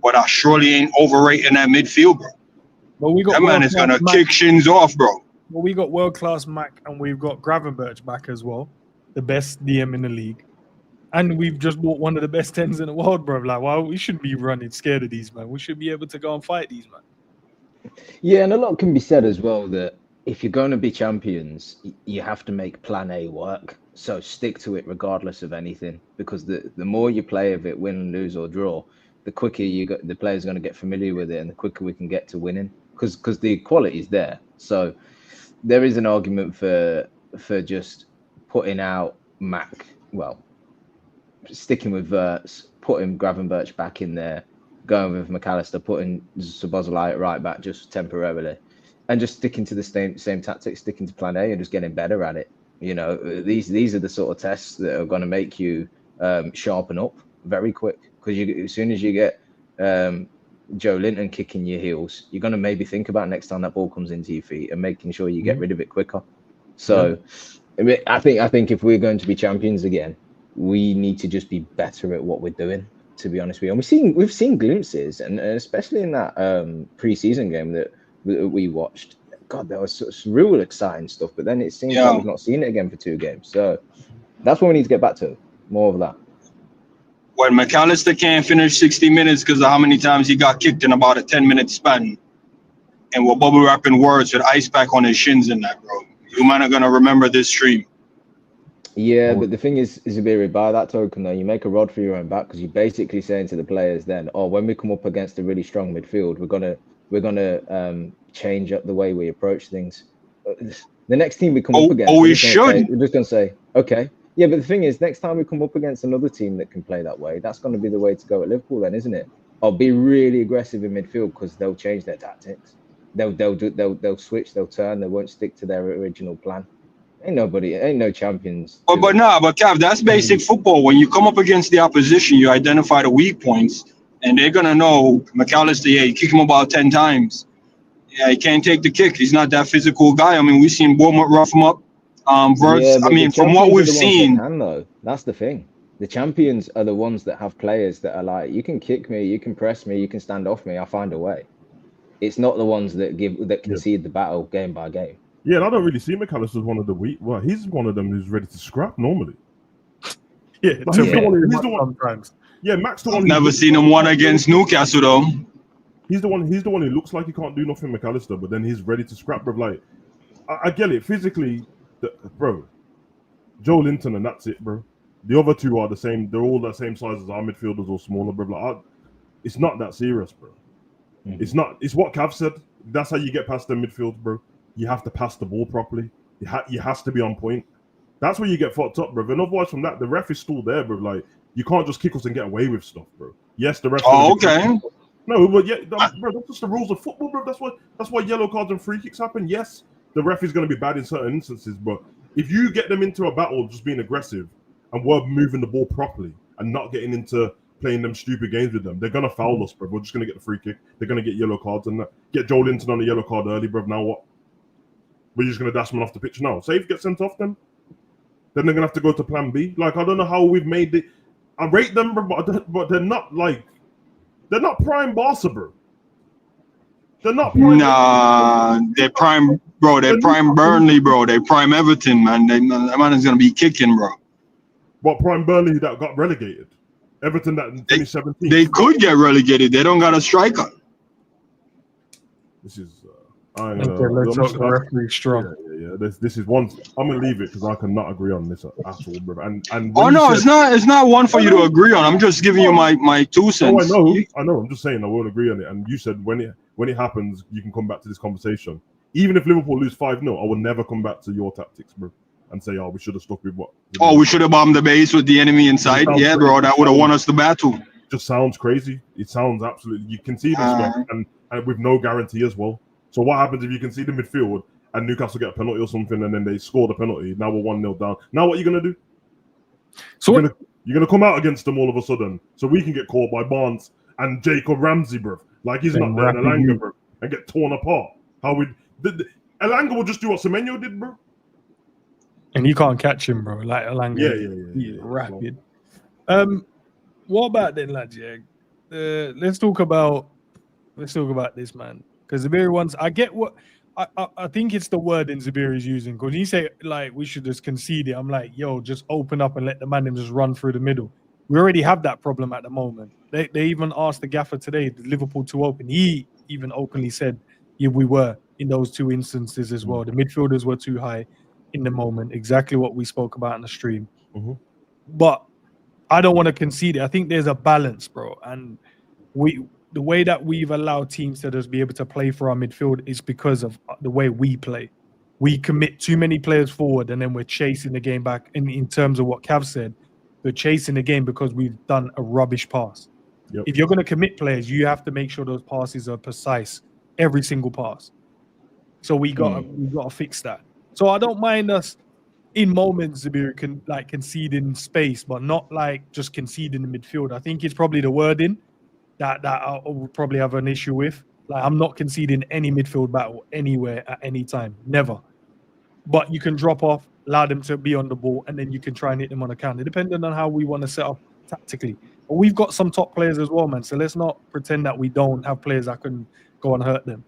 but I surely ain't overrating that midfield, bro. But that man is gonna kick shins off, bro. Well, we got world-class Mac, and we've got Gravenberch back as well, the best DM in the league. And we've just bought one of the best 10s in the world, bro. Like, well, we shouldn't be running scared of these, man. We should be able to go and fight these, man. Yeah, and a lot can be said as well that if you're going to be champions, you have to make plan A work. So stick to it regardless of anything, because the more you play of it, win, lose or draw, the quicker the player's going to get familiar with it and the quicker we can get to winning, because the quality is there. So there is an argument for just putting out Mac, sticking with Wirtz, putting Gravenberch back in there, going with McAllister, putting Szoboszlai at right back just temporarily, and just sticking to the same tactics, sticking to plan A and just getting better at it. These are the sort of tests that are going to make you sharpen up very quick, because as soon as you get Joe Linton kicking your heels, you're going to maybe think about next time that ball comes into your feet and making sure you get rid of it quicker. So I think if we're going to be champions again, we need to just be better at what we're doing, to be honest with you. And we've seen glimpses, and especially in that pre-season game that we watched. God, there was such real exciting stuff, but then it seems like we've not seen it again for 2 games. So that's what we need to get back to, more of that. when McAllister can't finish 60 minutes because of how many times he got kicked in about a 10-minute span, and we're bubble wrapping words with ice pack on his shins and that, bro. You might not gonna remember this stream. Yeah, but the thing is Zubiri, by that token though, you make a rod for your own back because you're basically saying to the players then, oh, when we come up against a really strong midfield, we're gonna change up the way we approach things. The next team we come up against, we should. We're just gonna say, okay, yeah, but the thing is, next time we come up against another team that can play that way, that's gonna be the way to go at Liverpool, then, isn't it? Or be really aggressive in midfield because they'll change their tactics. They'll switch, they'll turn, they won't stick to their original plan. Ain't no champions. But Cav, that's basic football. When you come up against the opposition, you identify the weak points, and they're gonna know McAllister. Yeah, you kick him about 10 times. Yeah, he can't take the kick. He's not that physical guy. I mean, we've seen Bournemouth rough him up. From what we've seen, though, that's the thing. The champions are the ones that have players that are like, you can kick me, you can press me, you can stand off me. I'll find a way. It's not the ones that concede the battle game by game. Yeah, and I don't really see McAllister as one of the weak. Well, he's one of them who's ready to scrap normally. Yeah, he's the one sometimes. Yeah, Max the one. I've never seen him one against Newcastle though. He's the one who looks like he can't do nothing, McAllister, but then he's ready to scrap, bro. Like, I get it physically, bro. Joe Linton and that's it, bro. The other two are the same. They're all the same size as our midfielders or smaller, bro. Like, it's not that serious, bro. Mm-hmm. It's not. It's what Cav said. That's how you get past the midfield, bro. You have to pass the ball properly. You has to be on point. That's where you get fucked up, bro. And otherwise from that, the ref is still there, bro. Like, you can't just kick us and get away with stuff, bro. Yes, the ref. Oh, okay. No, but yeah, bro, that's just the rules of football, bro. That's why yellow cards and free kicks happen. Yes, the ref is going to be bad in certain instances, but if you get them into a battle just being aggressive and we're moving the ball properly and not getting into playing them stupid games with them, they're going to foul us, bro. We're just going to get the free kick. They're going to get yellow cards and get Joe Linton on the yellow card early, bro. Now what? We're just going to dash them off the pitch now. Say if you get sent off then they're going to have to go to plan B. Like, I don't know how we've made it. I rate them, bro, but they're not like, they're not prime Barca, bro. They're not prime. Nah, they're prime, bro. They're prime Burnley, bro. They're prime Everton, man. That man is going to be kicking, bro. What, prime Burnley that got relegated? Everton that in 2017? They could get relegated. They don't got a striker. This is... let's hope the referee strong. Yeah. This is one. I'm gonna leave it because I cannot agree on this at all, bro. And it's not one for you to agree on. I'm just giving you my 2 cents. Oh, I know. I'm just saying I won't agree on it. And you said when it happens, you can come back to this conversation. Even if Liverpool lose 5-0, I will never come back to your tactics, bro, and say, oh, we should have stuck with what. We should have bombed the base with the enemy inside. Yeah, crazy. Bro, that would have won us the battle. Just sounds crazy. It sounds absolutely. You can see this stuff, and with no guarantee as well. So what happens if you can see the midfield and Newcastle get a penalty or something and then they score the penalty? Now we're 1-0 down. Now what are you going to do? So you're going to come out against them all of a sudden so we can get caught by Barnes and Jacob Ramsey, bro. Like he's not there in Elanga, bro, and get torn apart. Elanga will just do what Semenyo did, bro. And you can't catch him, bro. Like Elanga. Yeah. Rapid. What about then, lads? Yeah. Let's talk about this, man. Because Zubiri wants, I get what I think it's the wording Zubiri is using. Because he say like we should just concede it. I'm like, yo, just open up and let the man just run through the middle. We already have that problem at the moment. They even asked the gaffer today, the Liverpool too open. He even openly said, yeah, we were in those 2 instances as well. The midfielders were too high in the moment. Exactly what we spoke about in the stream. Mm-hmm. But I don't want to concede it. I think there's a balance, bro, and the way that we've allowed teams to just be able to play for our midfield is because of the way we play. We commit too many players forward and then we're chasing the game back. In terms of what Cav said, we're chasing the game because we've done a rubbish pass. Yep. If you're going to commit players, you have to make sure those passes are precise, every single pass. So we got to fix that. So I don't mind us in moments, Zubiri, conceding space, but not like just conceding the midfield. I think it's probably the wording that I would probably have an issue with. Like, I'm not conceding any midfield battle anywhere at any time. Never. But you can drop off, allow them to be on the ball, and then you can try and hit them on a counter, depending on how we want to set up tactically. But we've got some top players as well, man. So let's not pretend that we don't have players that can go and hurt them.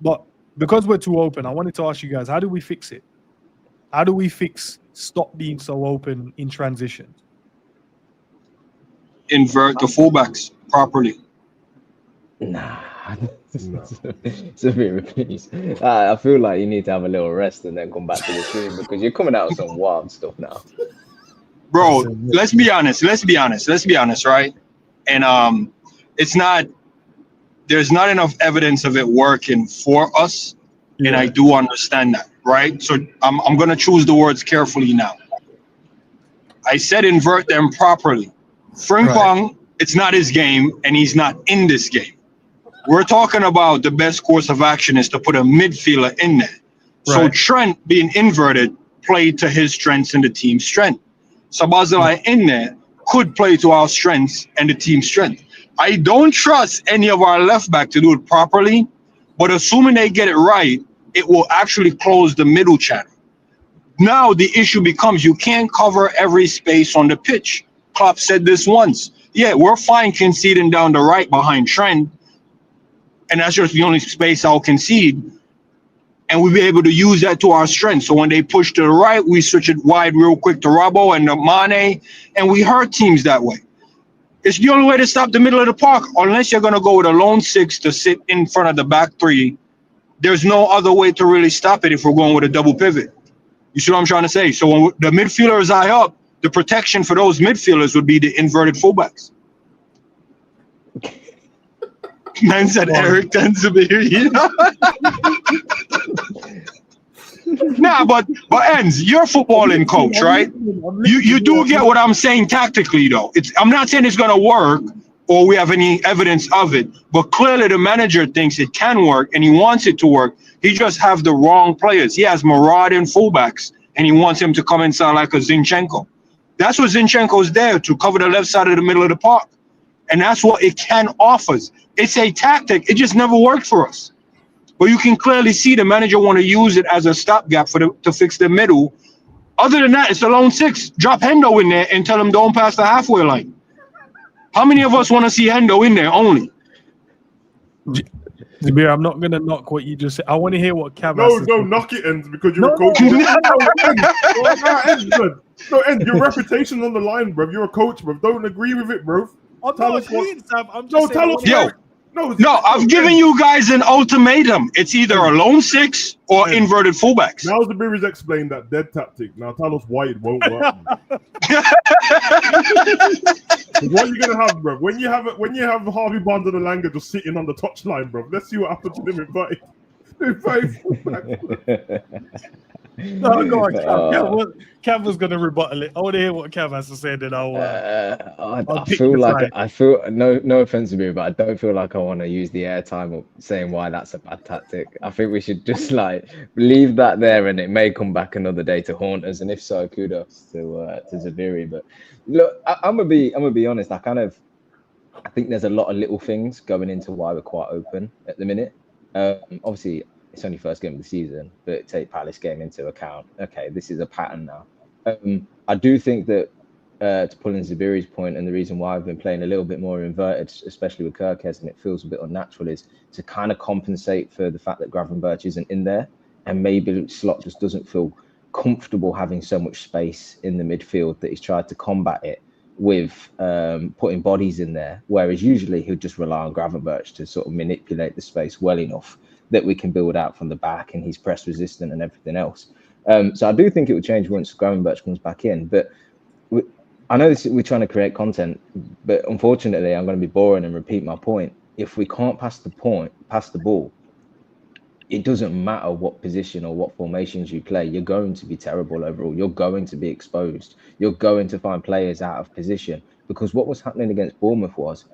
But because we're too open, I wanted to ask you guys, how do we fix it? How do we stop being so open in transition? invert the fullbacks properly. Nah. Severe, please. I feel like you need to have a little rest and then come back to the stream because you're coming out with some wild stuff now. Bro, let's be honest, right? And there's not enough evidence of it working for us. Yeah. And I do understand that, right? So I'm gonna choose the words carefully now. I said invert them properly. Frimpong, right. It's not his game, and he's not in this game. We're talking about the best course of action is to put a midfielder in there. Right. So Trent being inverted played to his strengths and the team's strength. Szoboszlai in there could play to our strengths and the team's strength. I don't trust any of our left back to do it properly, but assuming they get it right, it will actually close the middle channel. Now the issue becomes you can't cover every space on the pitch. Klopp said this once. Yeah, we're fine conceding down the right behind Trent, and that's just the only space I'll concede. And we'll be able to use that to our strength. So when they push to the right, we switch it wide real quick to Robbo and Mane, and we hurt teams that way. It's the only way to stop the middle of the park, unless you're going to go with a lone 6 to sit in front of the back 3. There's no other way to really stop it if we're going with a double pivot. You see what I'm trying to say? So when the midfielder is high up, the protection for those midfielders would be the inverted fullbacks. Man said Eric Tenzabiri. Nah, but Enz, you're a footballing coach, right? You do get what I'm saying tactically, though. I'm not saying it's gonna work or we have any evidence of it, but clearly the manager thinks it can work and he wants it to work. He just have the wrong players. He has marauding fullbacks and he wants him to come inside like a Zinchenko. That's what Zinchenko's there to cover the left side of the middle of the park. And that's what it can offer. It's a tactic. It just never worked for us. But you can clearly see the manager want to use it as a stopgap to fix the middle. Other than that, it's a lone 6. Drop Hendo in there and tell him don't pass the halfway line. How many of us want to see Hendo in there only? Zabir, I'm not going to knock what you just said. I want to hear what Cav has to say. No, knock it, Enz, because you're a coach. Enz, your reputation on the line, bro. You're a coach, bro. Don't agree with it, bro. I'm just saying. No, I've given you guys an ultimatum. It's either a lone 6 or inverted fullbacks. Now the Beer's explained that dead tactic. Now tell us why it won't work. What are you gonna have, bro? When you have Harvey Barnes and Elanga just sitting on the touchline, bro. Let's see what happens to them in five. No, go on, Cav was going to rebuttal it. I want to hear what Cav has to say. Then I feel no offense to me, but I don't feel like I want to use the airtime of saying why that's a bad tactic. I think we should just leave that there, and it may come back another day to haunt us. And if so, kudos to Zaviri. But look, I'm gonna be honest. I think there's a lot of little things going into why we're quite open at the minute. Obviously. It's only first game of the season, but take Palace game into account. Okay, this is a pattern now. I do think that to pull in Zabiri's point, and the reason why I've been playing a little bit more inverted, especially with Kirkes, and it feels a bit unnatural, is to kind of compensate for the fact that Gravenberch isn't in there, and maybe Slot just doesn't feel comfortable having so much space in the midfield that he's tried to combat it with putting bodies in there, whereas usually he'll just rely on Gravenberch to sort of manipulate the space well enough that we can build out from the back, and he's press resistant and everything else. So I do think it will change once Gravenberch comes back in. But I know we're trying to create content, but unfortunately, I'm going to be boring and repeat my point. If we can't pass the ball, it doesn't matter what position or what formations you play. You're going to be terrible overall. You're going to be exposed. You're going to find players out of position, because what was happening against Bournemouth was,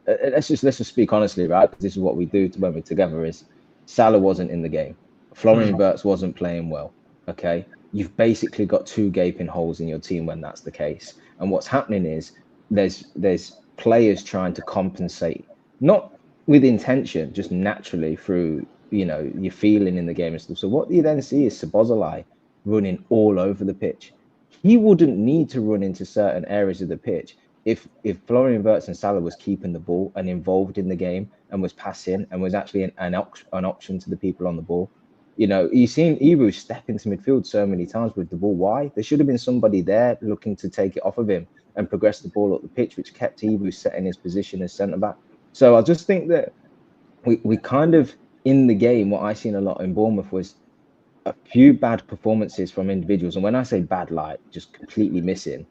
let's just speak honestly, right? Because this is what we do when we're together. Is Salah wasn't in the game. Florian Wirtz wasn't playing well. Okay, you've basically got 2 gaping holes in your team when that's the case. And what's happening is there's players trying to compensate, not with intention, just naturally through your feeling in the game and stuff. So what you then see is Szoboszlai running all over the pitch. He wouldn't need to run into certain areas of the pitch if Florian Wirtz and Salah was keeping the ball and involved in the game and was passing and was actually an option to the people on the ball. You've seen Ibu step into midfield so many times with the ball. Why? There should have been somebody there looking to take it off of him and progressed the ball up the pitch, which kept Ebu set in his position as centre-back. So I just think that we kind of, in the game, what I seen a lot in Bournemouth was a few bad performances from individuals. And when I say bad, like just completely missing,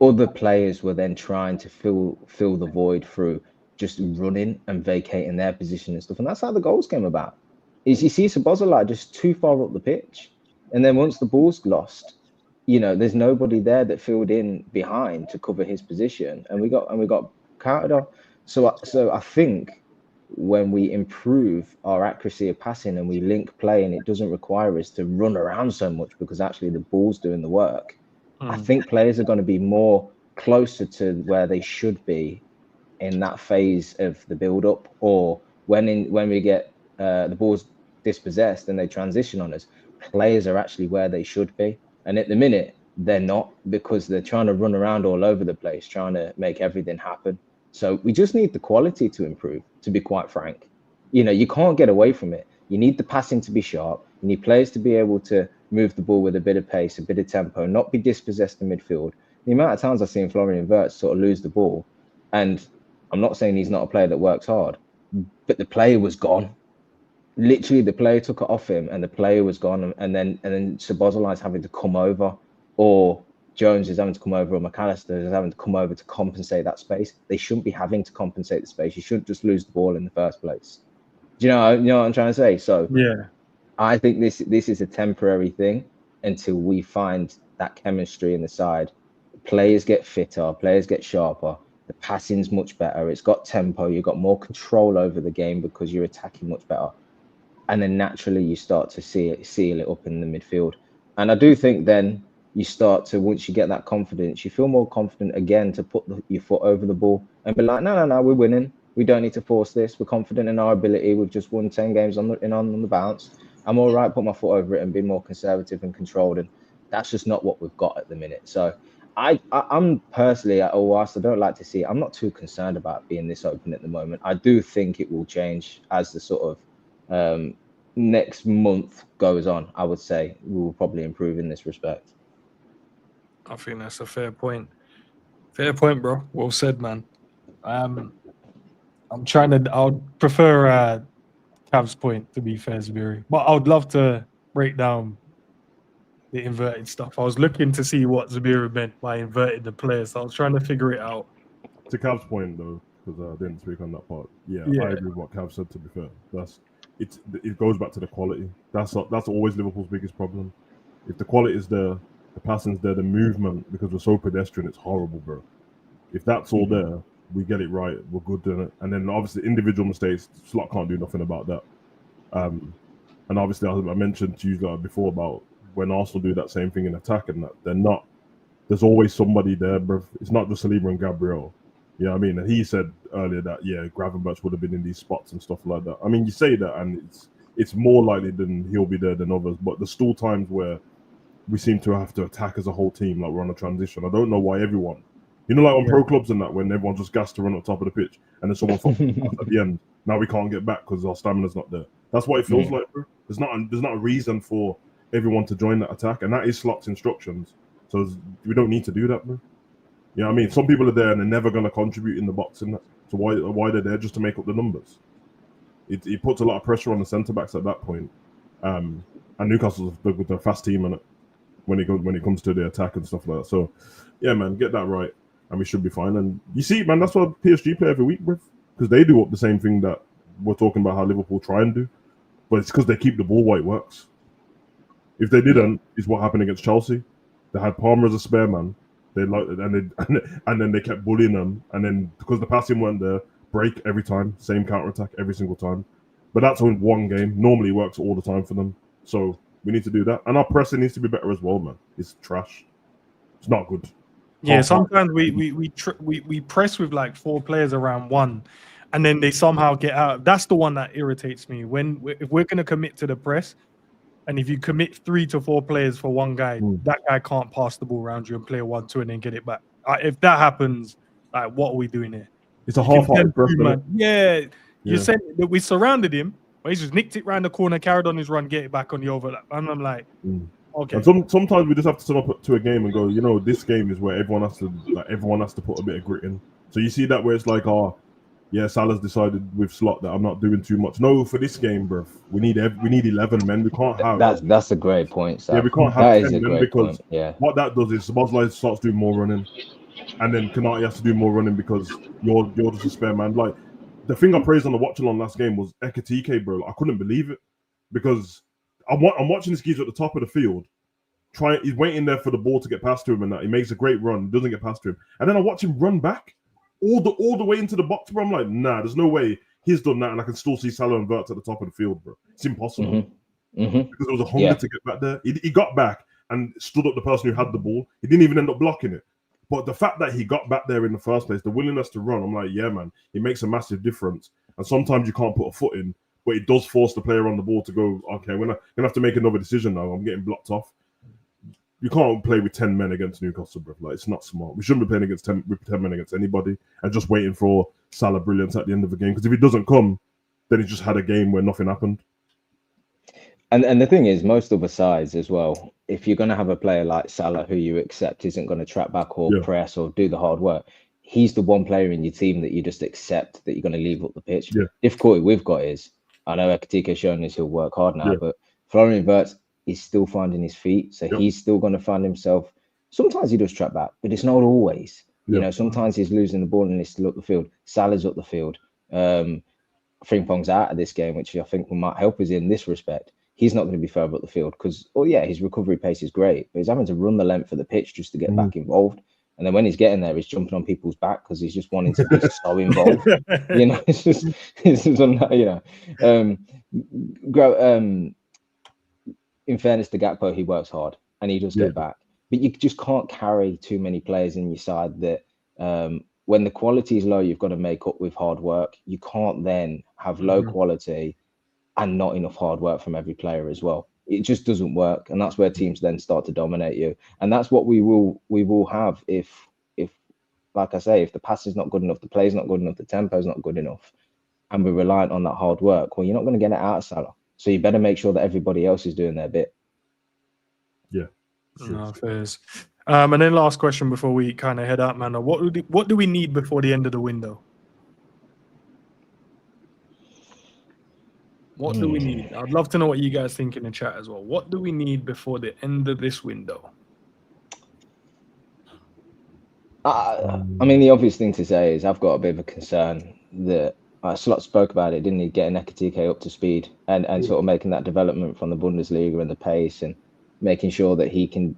other players were then trying to fill the void through just running and vacating their position and stuff. And that's how the goals came about. Is you see Szoboszlai just too far up the pitch. And then once the ball's lost, there's nobody there that filled in behind to cover his position. And we got counted on. So I think when we improve our accuracy of passing and we link play and it doesn't require us to run around so much because actually the ball's doing the work, I think players are going to be more closer to where they should be in that phase of the build-up, or when we get the ball's dispossessed and they transition on us, players are actually where they should be. And at the minute, they're not, because they're trying to run around all over the place, trying to make everything happen. So we just need the quality to improve, to be quite frank. You can't get away from it. You need the passing to be sharp. You need players to be able to move the ball with a bit of pace, a bit of tempo, not be dispossessed in midfield. The amount of times I've seen Florian Wirtz sort of lose the ball, and I'm not saying he's not a player that works hard, but the player was gone. Literally, the player took it off him, and the player was gone. And then Szoboszlai is having to come over, or Jones is having to come over, or McAllister is having to come over to compensate that space. They shouldn't be having to compensate the space. You shouldn't just lose the ball in the first place. Do you know what I'm trying to say? So yeah, I think this is a temporary thing until we find that chemistry in the side. Players get fitter, players get sharper. The passing's much better. It's got tempo. You've got more control over the game because you're attacking much better. And then naturally you start to seal it up in the midfield. And I do think then you start to, once you get that confidence, you feel more confident again to put your foot over the ball and be like, no, we're winning. We don't need to force this. We're confident in our ability. We've just won 10 games on the bounce. I'm all right, put my foot over it and be more conservative and controlled. And that's just not what we've got at the minute. So I'm personally, whilst I don't like to see it, I'm not too concerned about being this open at the moment. I do think it will change as the sort of next month goes on. I would say we will probably improve in this respect. I think that's a fair point. Fair point, bro. Well said, man. I'll prefer Cav's point, to be fair, Zubiri. But I would love to break down the inverted stuff. I was looking to see what Zubiri meant by inverting the players. So I was trying to figure it out. To Cav's point, though, because I didn't speak on that part. Yeah, I agree with what Cav said, to be fair. It goes back to the quality. That's always Liverpool's biggest problem. If the quality is there, the passing's there, the movement, because we're so pedestrian, it's horrible, bro. If that's all there, we get it right, we're good doing it. And then obviously individual mistakes, Slot can't do nothing about that. And obviously I mentioned to you guys before about when Arsenal do that same thing in attack and that, there's always somebody there, bro. It's not just Saliba and Gabriel. You know what I mean? And he said earlier that, Gravenberch would have been in these spots and stuff like that. I mean, you say that and it's more likely than he'll be there than others, but there's still times where we seem to have to attack as a whole team, like we're on a transition. I don't know why everyone, like on pro clubs and that, when everyone's just gassed to run up top of the pitch and then someone at the end, now we can't get back because our stamina's not there. That's what it feels like, bro. There's not a reason for everyone to join that attack, and that is Slot's instructions. So we don't need to do that, bro. You know what I mean? Some people are there and they're never going to contribute in the box, and so why they're there just to make up the numbers? It puts a lot of pressure on the centre backs at that point. And Newcastle's with a fast team in it when it comes to the attack and stuff like that. So yeah, man, get that right, and we should be fine. And you see, man, that's what PSG play every week, bro, because they do up the same thing that we're talking about how Liverpool try and do, but it's because they keep the ball where it works. If they didn't, it's what happened against Chelsea. They had Palmer as a spare man. And then they kept bullying them, and then because the passing weren't there, break every time, same counter attack every single time. But that's only one game. Normally works all the time for them. So we need to do that, and our pressing needs to be better as well, man. It's trash. It's not good. Yeah, sometimes we press with like 4 players around one, and then they somehow get out. That's the one that irritates me. If we're going to commit to the press, and if you commit 3 to 4 players for one guy, that guy can't pass the ball around you and play 1-2 and then get it back. If that happens, like, what are we doing here? It's a half-hearted press, man. Yeah, you said that we surrounded him, but he just nicked it round the corner, carried on his run, get it back on the overlap. And I'm like, Okay. And sometimes we just have to turn up to a game and go, this game is where everyone has to put a bit of grit in. So you see that where it's like, Salah's decided with Slot that I'm not doing too much. No, for this game, bruv, we need 11 men. We can't have. That's a great point, Sam. Yeah, we can't have that 10 is a men great because point. Yeah. what that does is Bosley starts doing more running, and then Konate has to do more running because you're just a spare man. Like the thing I praised on the watch along last game was Ekitike, bro. I couldn't believe it because I'm watching this geezer at the top of the field. He's waiting there for the ball to get past to him, and that he makes a great run, doesn't get past to him, and then I watch him run back all the way into the box, bro. I'm like, nah, there's no way he's done that, and I can still see Salah and Wirtz at the top of the field, bro. It's impossible because there was a hunger to get back there. He got back and stood up the person who had the ball. He didn't even end up blocking it, but the fact that he got back there in the first place, the willingness to run, I'm like, yeah, man, it makes a massive difference. And sometimes you can't put a foot in, but it does force the player on the ball to go, okay, we're gonna have to make another decision now. I'm getting blocked off. You can't play with 10 men against Newcastle, bro. Like, it's not smart. We shouldn't be playing with 10 men against anybody and just waiting for Salah brilliance at the end of the game. Because if he doesn't come, then he just had a game where nothing happened. And the thing is, most other sides as well, if you're going to have a player like Salah who you accept isn't going to track back or press or do the hard work, he's the one player in your team that you just accept that you're going to leave up the pitch. Yeah. Difficulty we've got is, I know Ekitike has shown us he'll work hard now, but Florian Wirtz is still finding his feet. So he's still going to find himself. Sometimes he does track back, but it's not always. You know, sometimes he's losing the ball and he's still up the field. Salah's up the field. Frimpong's out of this game, which I think might help us in this respect. He's not going to be further up the field because, his recovery pace is great, but he's having to run the length of the pitch just to get back involved. And then when he's getting there, he's jumping on people's back because he's just wanting to be so involved. It's just in fairness to Gakpo, he works hard and he does get back. But you just can't carry too many players in your side that when the quality is low, you've got to make up with hard work. You can't then have low quality and not enough hard work from every player as well. It just doesn't work. And that's where teams then start to dominate you. And that's what we will have if like I say, if the pass is not good enough, the play is not good enough, the tempo is not good enough, and we're reliant on that hard work, well, you're not going to get it out of Salah. So you better make sure that everybody else is doing their bit. Yeah. No, fairs. And then last question before we kind of head out, man. What do we need before the end of the window? What do we need? I'd love to know what you guys think in the chat as well. What do we need before the end of this window? I mean, the obvious thing to say is I've got a bit of a concern that Slot spoke about it, didn't he? Getting Ekitike up to speed and sort of making that development from the Bundesliga and the pace and making sure that he can,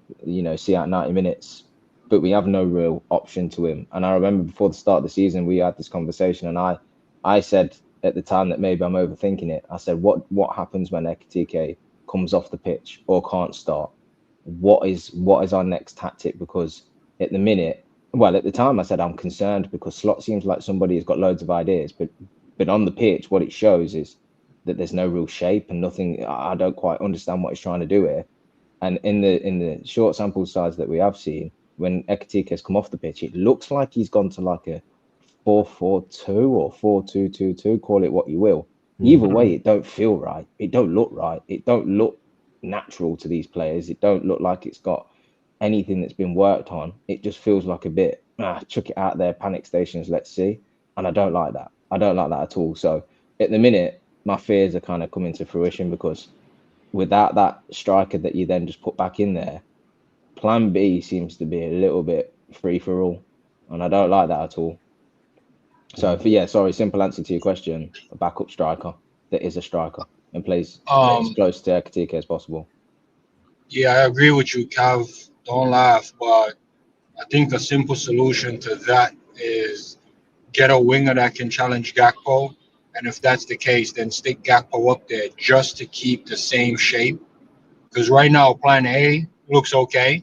see out 90 minutes. But we have no real option to him. And I remember before the start of the season, we had this conversation and I said at the time that maybe I'm overthinking it. I said, what happens when Ekitike comes off the pitch or can't start? What is our next tactic? Because at the time I said I'm concerned because Slot seems like somebody who's got loads of ideas, but on the pitch, what it shows is that there's no real shape and nothing. I don't quite understand what he's trying to do here. And in the short sample size that we have seen, when Ekitike has come off the pitch, it looks like he's gone to like a 4-4-2 or 4-2-2-2. Call it what you will. Either way, it don't feel right. It don't look right. It don't look natural to these players. It don't look like it's got anything that's been worked on. It just feels like a bit chuck it out there, panic stations, let's see. And I don't like that. I don't like that at all. So at the minute, my fears are kind of coming to fruition because without that striker that you then just put back in there, plan B seems to be a little bit free for all. And I don't like that at all. So simple answer to your question, a backup striker that is a striker and plays as close to Ekitike as possible. Yeah, I agree with you, Cav. Don't laugh, but I think a simple solution to that is get a winger that can challenge Gakpo. And if that's the case, then stick Gakpo up there just to keep the same shape. Because right now, plan A looks okay.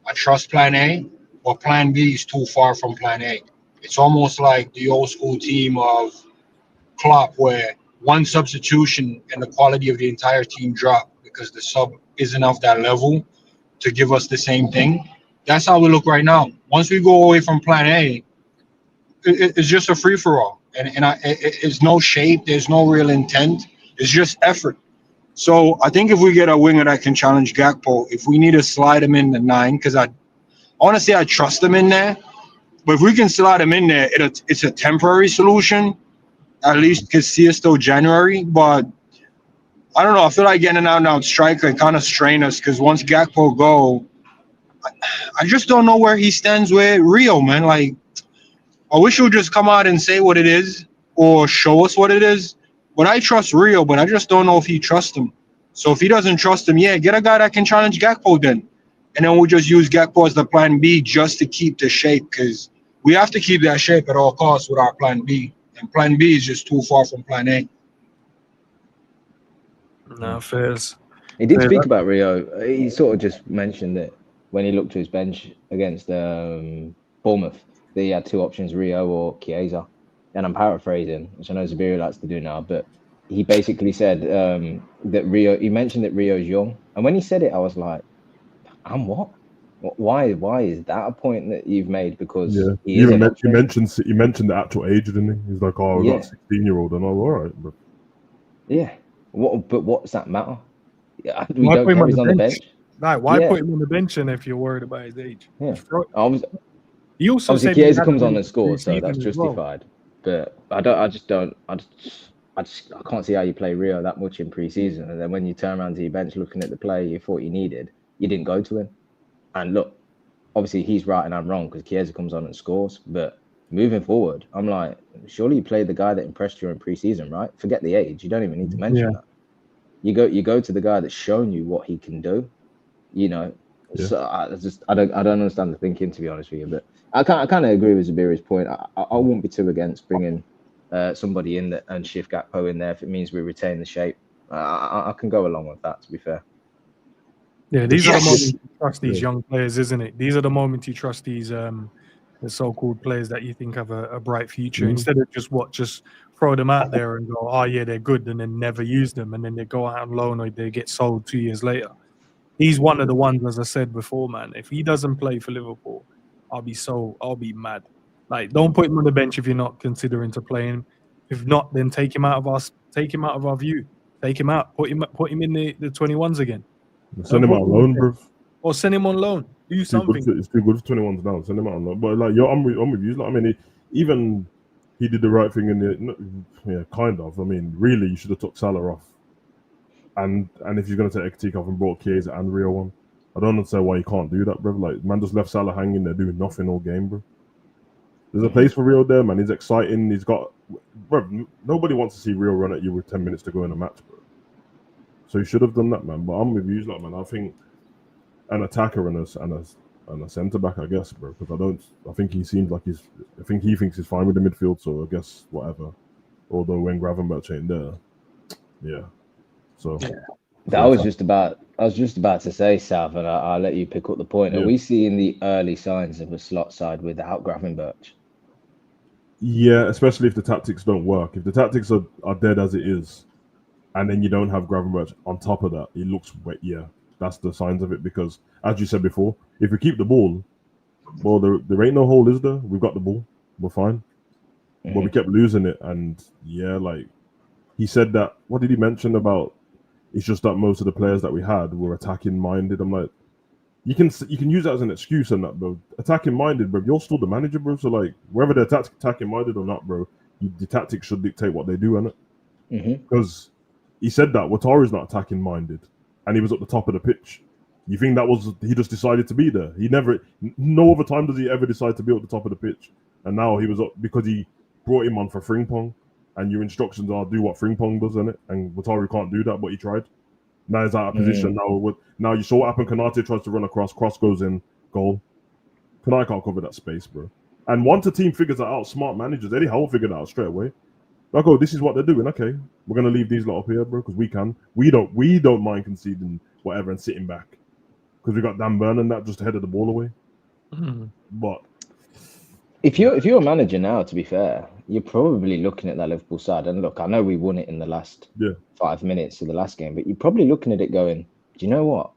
I trust plan A, but plan B is too far from plan A. It's almost like the old school team of Klopp, where one substitution and the quality of the entire team drop because the sub isn't of that level to give us the same thing. That's how we look right now. Once we go away from plan A, it's just a free-for-all. And it's no shape. There's no real intent. It's just effort. So I think if we get a winger that can challenge Gakpo, if we need to slide him in the 9, because I honestly I trust him in there. But if we can slide him in there, it's a temporary solution, at least because see us till January. But I don't know. I feel like getting an out-and-out striker kind of strain us because once Gakpo go, I just don't know where he stands with Rio, man. Like, I wish he would just come out and say what it is or show us what it is. But I trust Rio, but I just don't know if he trusts him. So if he doesn't trust him, yeah, get a guy that can challenge Gakpo then. And then we'll just use Gakpo as the plan B just to keep the shape because we have to keep that shape at all costs with our plan B. And plan B is just too far from plan A. No, fairs. He did Fair speak enough. about Rio. He sort of just mentioned that when he looked to his bench against Bournemouth, that he had two options, Rio or Chiesa. And I'm paraphrasing, which I know Zabiri likes to do now, but he basically said that Rio, he mentioned that Rio's young. And when he said it, I was like, and what? Why is that a point that you've made? Because Yeah, he is an option. he mentioned the actual age, didn't he? He's like, oh, we got 16-year-old, and I'm all right, bro. Yeah. But what's that matter? Yeah, we Why don't put him care on he's the on the bench? bench. Like, why Yeah. put him on the bench and if you're worried about his age? Yeah. Just he also Obviously, said he Chiesa had comes a on really and scores, so pre-season that's as well. justified. But I can't see how you play Rio that much in pre-season, and then when you turn around to your bench looking at the player you thought you needed, you didn't go to him. And look, obviously he's right and I'm wrong because Chiesa comes on and scores. But moving forward, I'm like, surely you played the guy that impressed you in pre-season, right? Forget the age. You don't even need to mention that. You go to the guy that's shown you what he can do. You know, so I don't understand the thinking, to be honest with you. But I kind of agree with Zabiri's point. I won't be too against bringing somebody in that and shift Gakpo in there if it means we retain the shape. I can go along with that, to be fair. Yeah, these are the moments you trust these young players, isn't it? These are the moments you trust these the so-called players that you think have a bright future instead of just throw them out there and go, oh yeah, they're good, and then never use them, and then they go out on loan or they get sold 2 years later. He's one of the ones, as I said before, man. If he doesn't play for Liverpool, I'll be mad. Like, don't put him on the bench if you're not considering to play him. If not, then take him out of our view. Take him out. Put him in the 21s again. Send him out on loan, bro. Or send him on loan. Do something. It's too good for 21s now. Send him out on loan. But like, I'm with you. Like, I mean, even he did the right thing in the kind of. I mean, really, you should have took Salah off. And if you're gonna take Ekatike off and brought Chiesa and Rio on, I don't understand why you can't do that, bro. Like, man just left Salah hanging there doing nothing all game, bro. There's a place for Rio there, man. He's exciting. He's got, bro. Nobody wants to see Rio run at you with 10 minutes to go in a match, bro. So you should have done that, man. But I'm with you, like, man. I think an attacker and a centre back, I guess, bro. Because I think he seems like I think he thinks he's fine with the midfield. So I guess whatever. Although when Gravenberch ain't there, yeah. So I was just about to say, Sav, and I'll let you pick up the point. Are we seeing the early signs of a slot side without Gravenberch? Yeah, especially if the tactics don't work. If the tactics are dead as it is, and then you don't have Gravenberch on top of that, it looks that's the signs of it. Because as you said before, if we keep the ball, well, there ain't no hole, is there? We've got the ball, we're fine. But we kept losing it, and like he said that. What did he mention about? It's just that most of the players that we had were attacking minded. I'm like, you can use that as an excuse and that, bro. Attacking minded, bro. You're still the manager, bro. So like, whether they're attacking minded or not, bro, the tactics should dictate what they do, innit? Because he said that Wataru's not attacking minded, and he was at the top of the pitch. You think that was he just decided to be there? He never, no other time does he ever decide to be at the top of the pitch. And now he was up because he brought him on for Frimpong. And your instructions are do what Frimpong does, innit? And Wataru can't do that, but he tried. Now he's out of position. Now you saw what happened. Konate tries to run across, cross goes in, goal. Konate can't cover that space, bro. And once a team figures that out, smart managers, Eddie Howe figured that out straight away. Like, oh, this is what they're doing. Okay, we're gonna leave these lot up here, bro, because we can. We don't mind conceding whatever and sitting back because we got Dan Burn and that just headed the ball away. But if you're a manager now, to be fair, you're probably looking at that Liverpool side. And look, I know we won it in the last 5 minutes of the last game, but you're probably looking at it going, do you know what?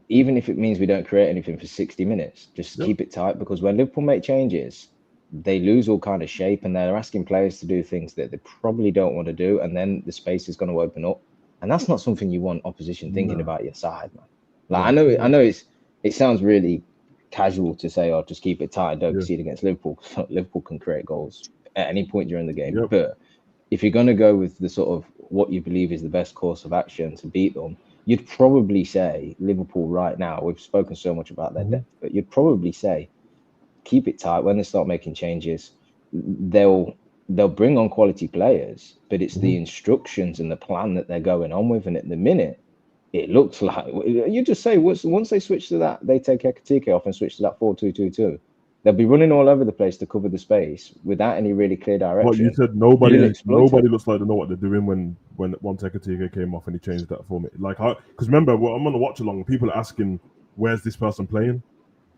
Even if it means we don't create anything for 60 minutes, just keep it tight, because when Liverpool make changes, they lose all kind of shape and they're asking players to do things that they probably don't want to do. And then the space is going to open up and that's not something you want opposition thinking about your side, man. Like Yeah. I know it sounds really casual to say, "Oh, just keep it tight, don't concede against Liverpool." Liverpool can create goals at any point during the game, but if you're going to go with the sort of what you believe is the best course of action to beat them, you'd probably say Liverpool right now. We've spoken so much about their depth, but you'd probably say keep it tight. When they start making changes, they'll bring on quality players, but it's the instructions and the plan that they're going on with. And at the minute, it looks like you just say once they switch to that, they take Ekitike off and switch to that 4-2-2-2. They'll be running all over the place to cover the space without any really clear direction. But you said nobody looks like they know what they're doing when once Ekitike came off and he changed that for me. Like, because remember, I'm on the watch along. People are asking, "Where's this person playing?"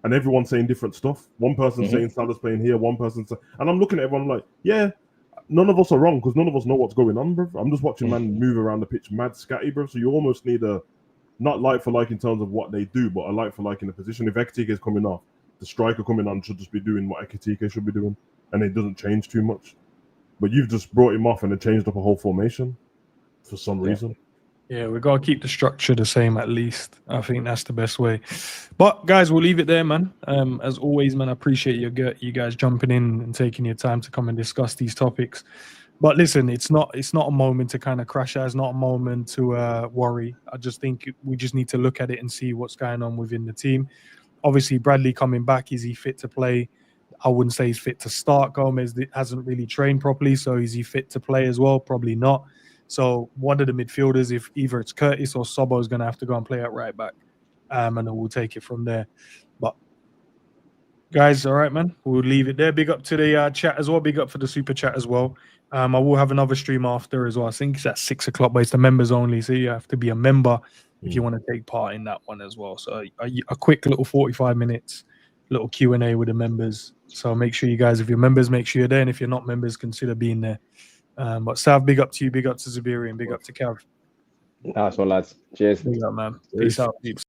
And everyone's saying different stuff. One person's saying Salah's playing here. One person's and I'm looking at everyone like, yeah, none of us are wrong because none of us know what's going on, bro. I'm just watching man move around the pitch, mad scatty, bro. So you almost need a not like for like in terms of what they do, but a like for like in the position. If Ekitike is coming off, the striker coming on should just be doing what Ekitike should be doing, and it doesn't change too much. But you've just brought him off and it changed up a whole formation for some reason. Yeah, we've got to keep the structure the same at least. I think that's the best way. But guys, we'll leave it there, man. As always, man, I appreciate you guys jumping in and taking your time to come and discuss these topics. But listen, it's not a moment to kind of crash out. It's not a moment to worry. I just think we just need to look at it and see what's going on within the team. Obviously, Bradley coming back, is he fit to play? I wouldn't say he's fit to start. Gomez hasn't really trained properly, so is he fit to play as well? Probably not. So one of the midfielders, if either it's Curtis or Sobo, is going to have to go and play at right back, and then we'll take it from there. But guys, all right, man, we'll leave it there. Big up to the chat as well. Big up for the super chat as well. I will have another stream after as well. I think it's at 6 o'clock, but it's the members only, so you have to be a member if you want to take part in that one as well. So a quick little 45 minutes, little Q&A with the members. So make sure you guys, if you're members, make sure you're there, and if you're not members, consider being there. But Sav, big up to you, big up to Zabiri, and big up to Cav. Nice one, lads. Cheers. Big up, man. Peace out, peeps.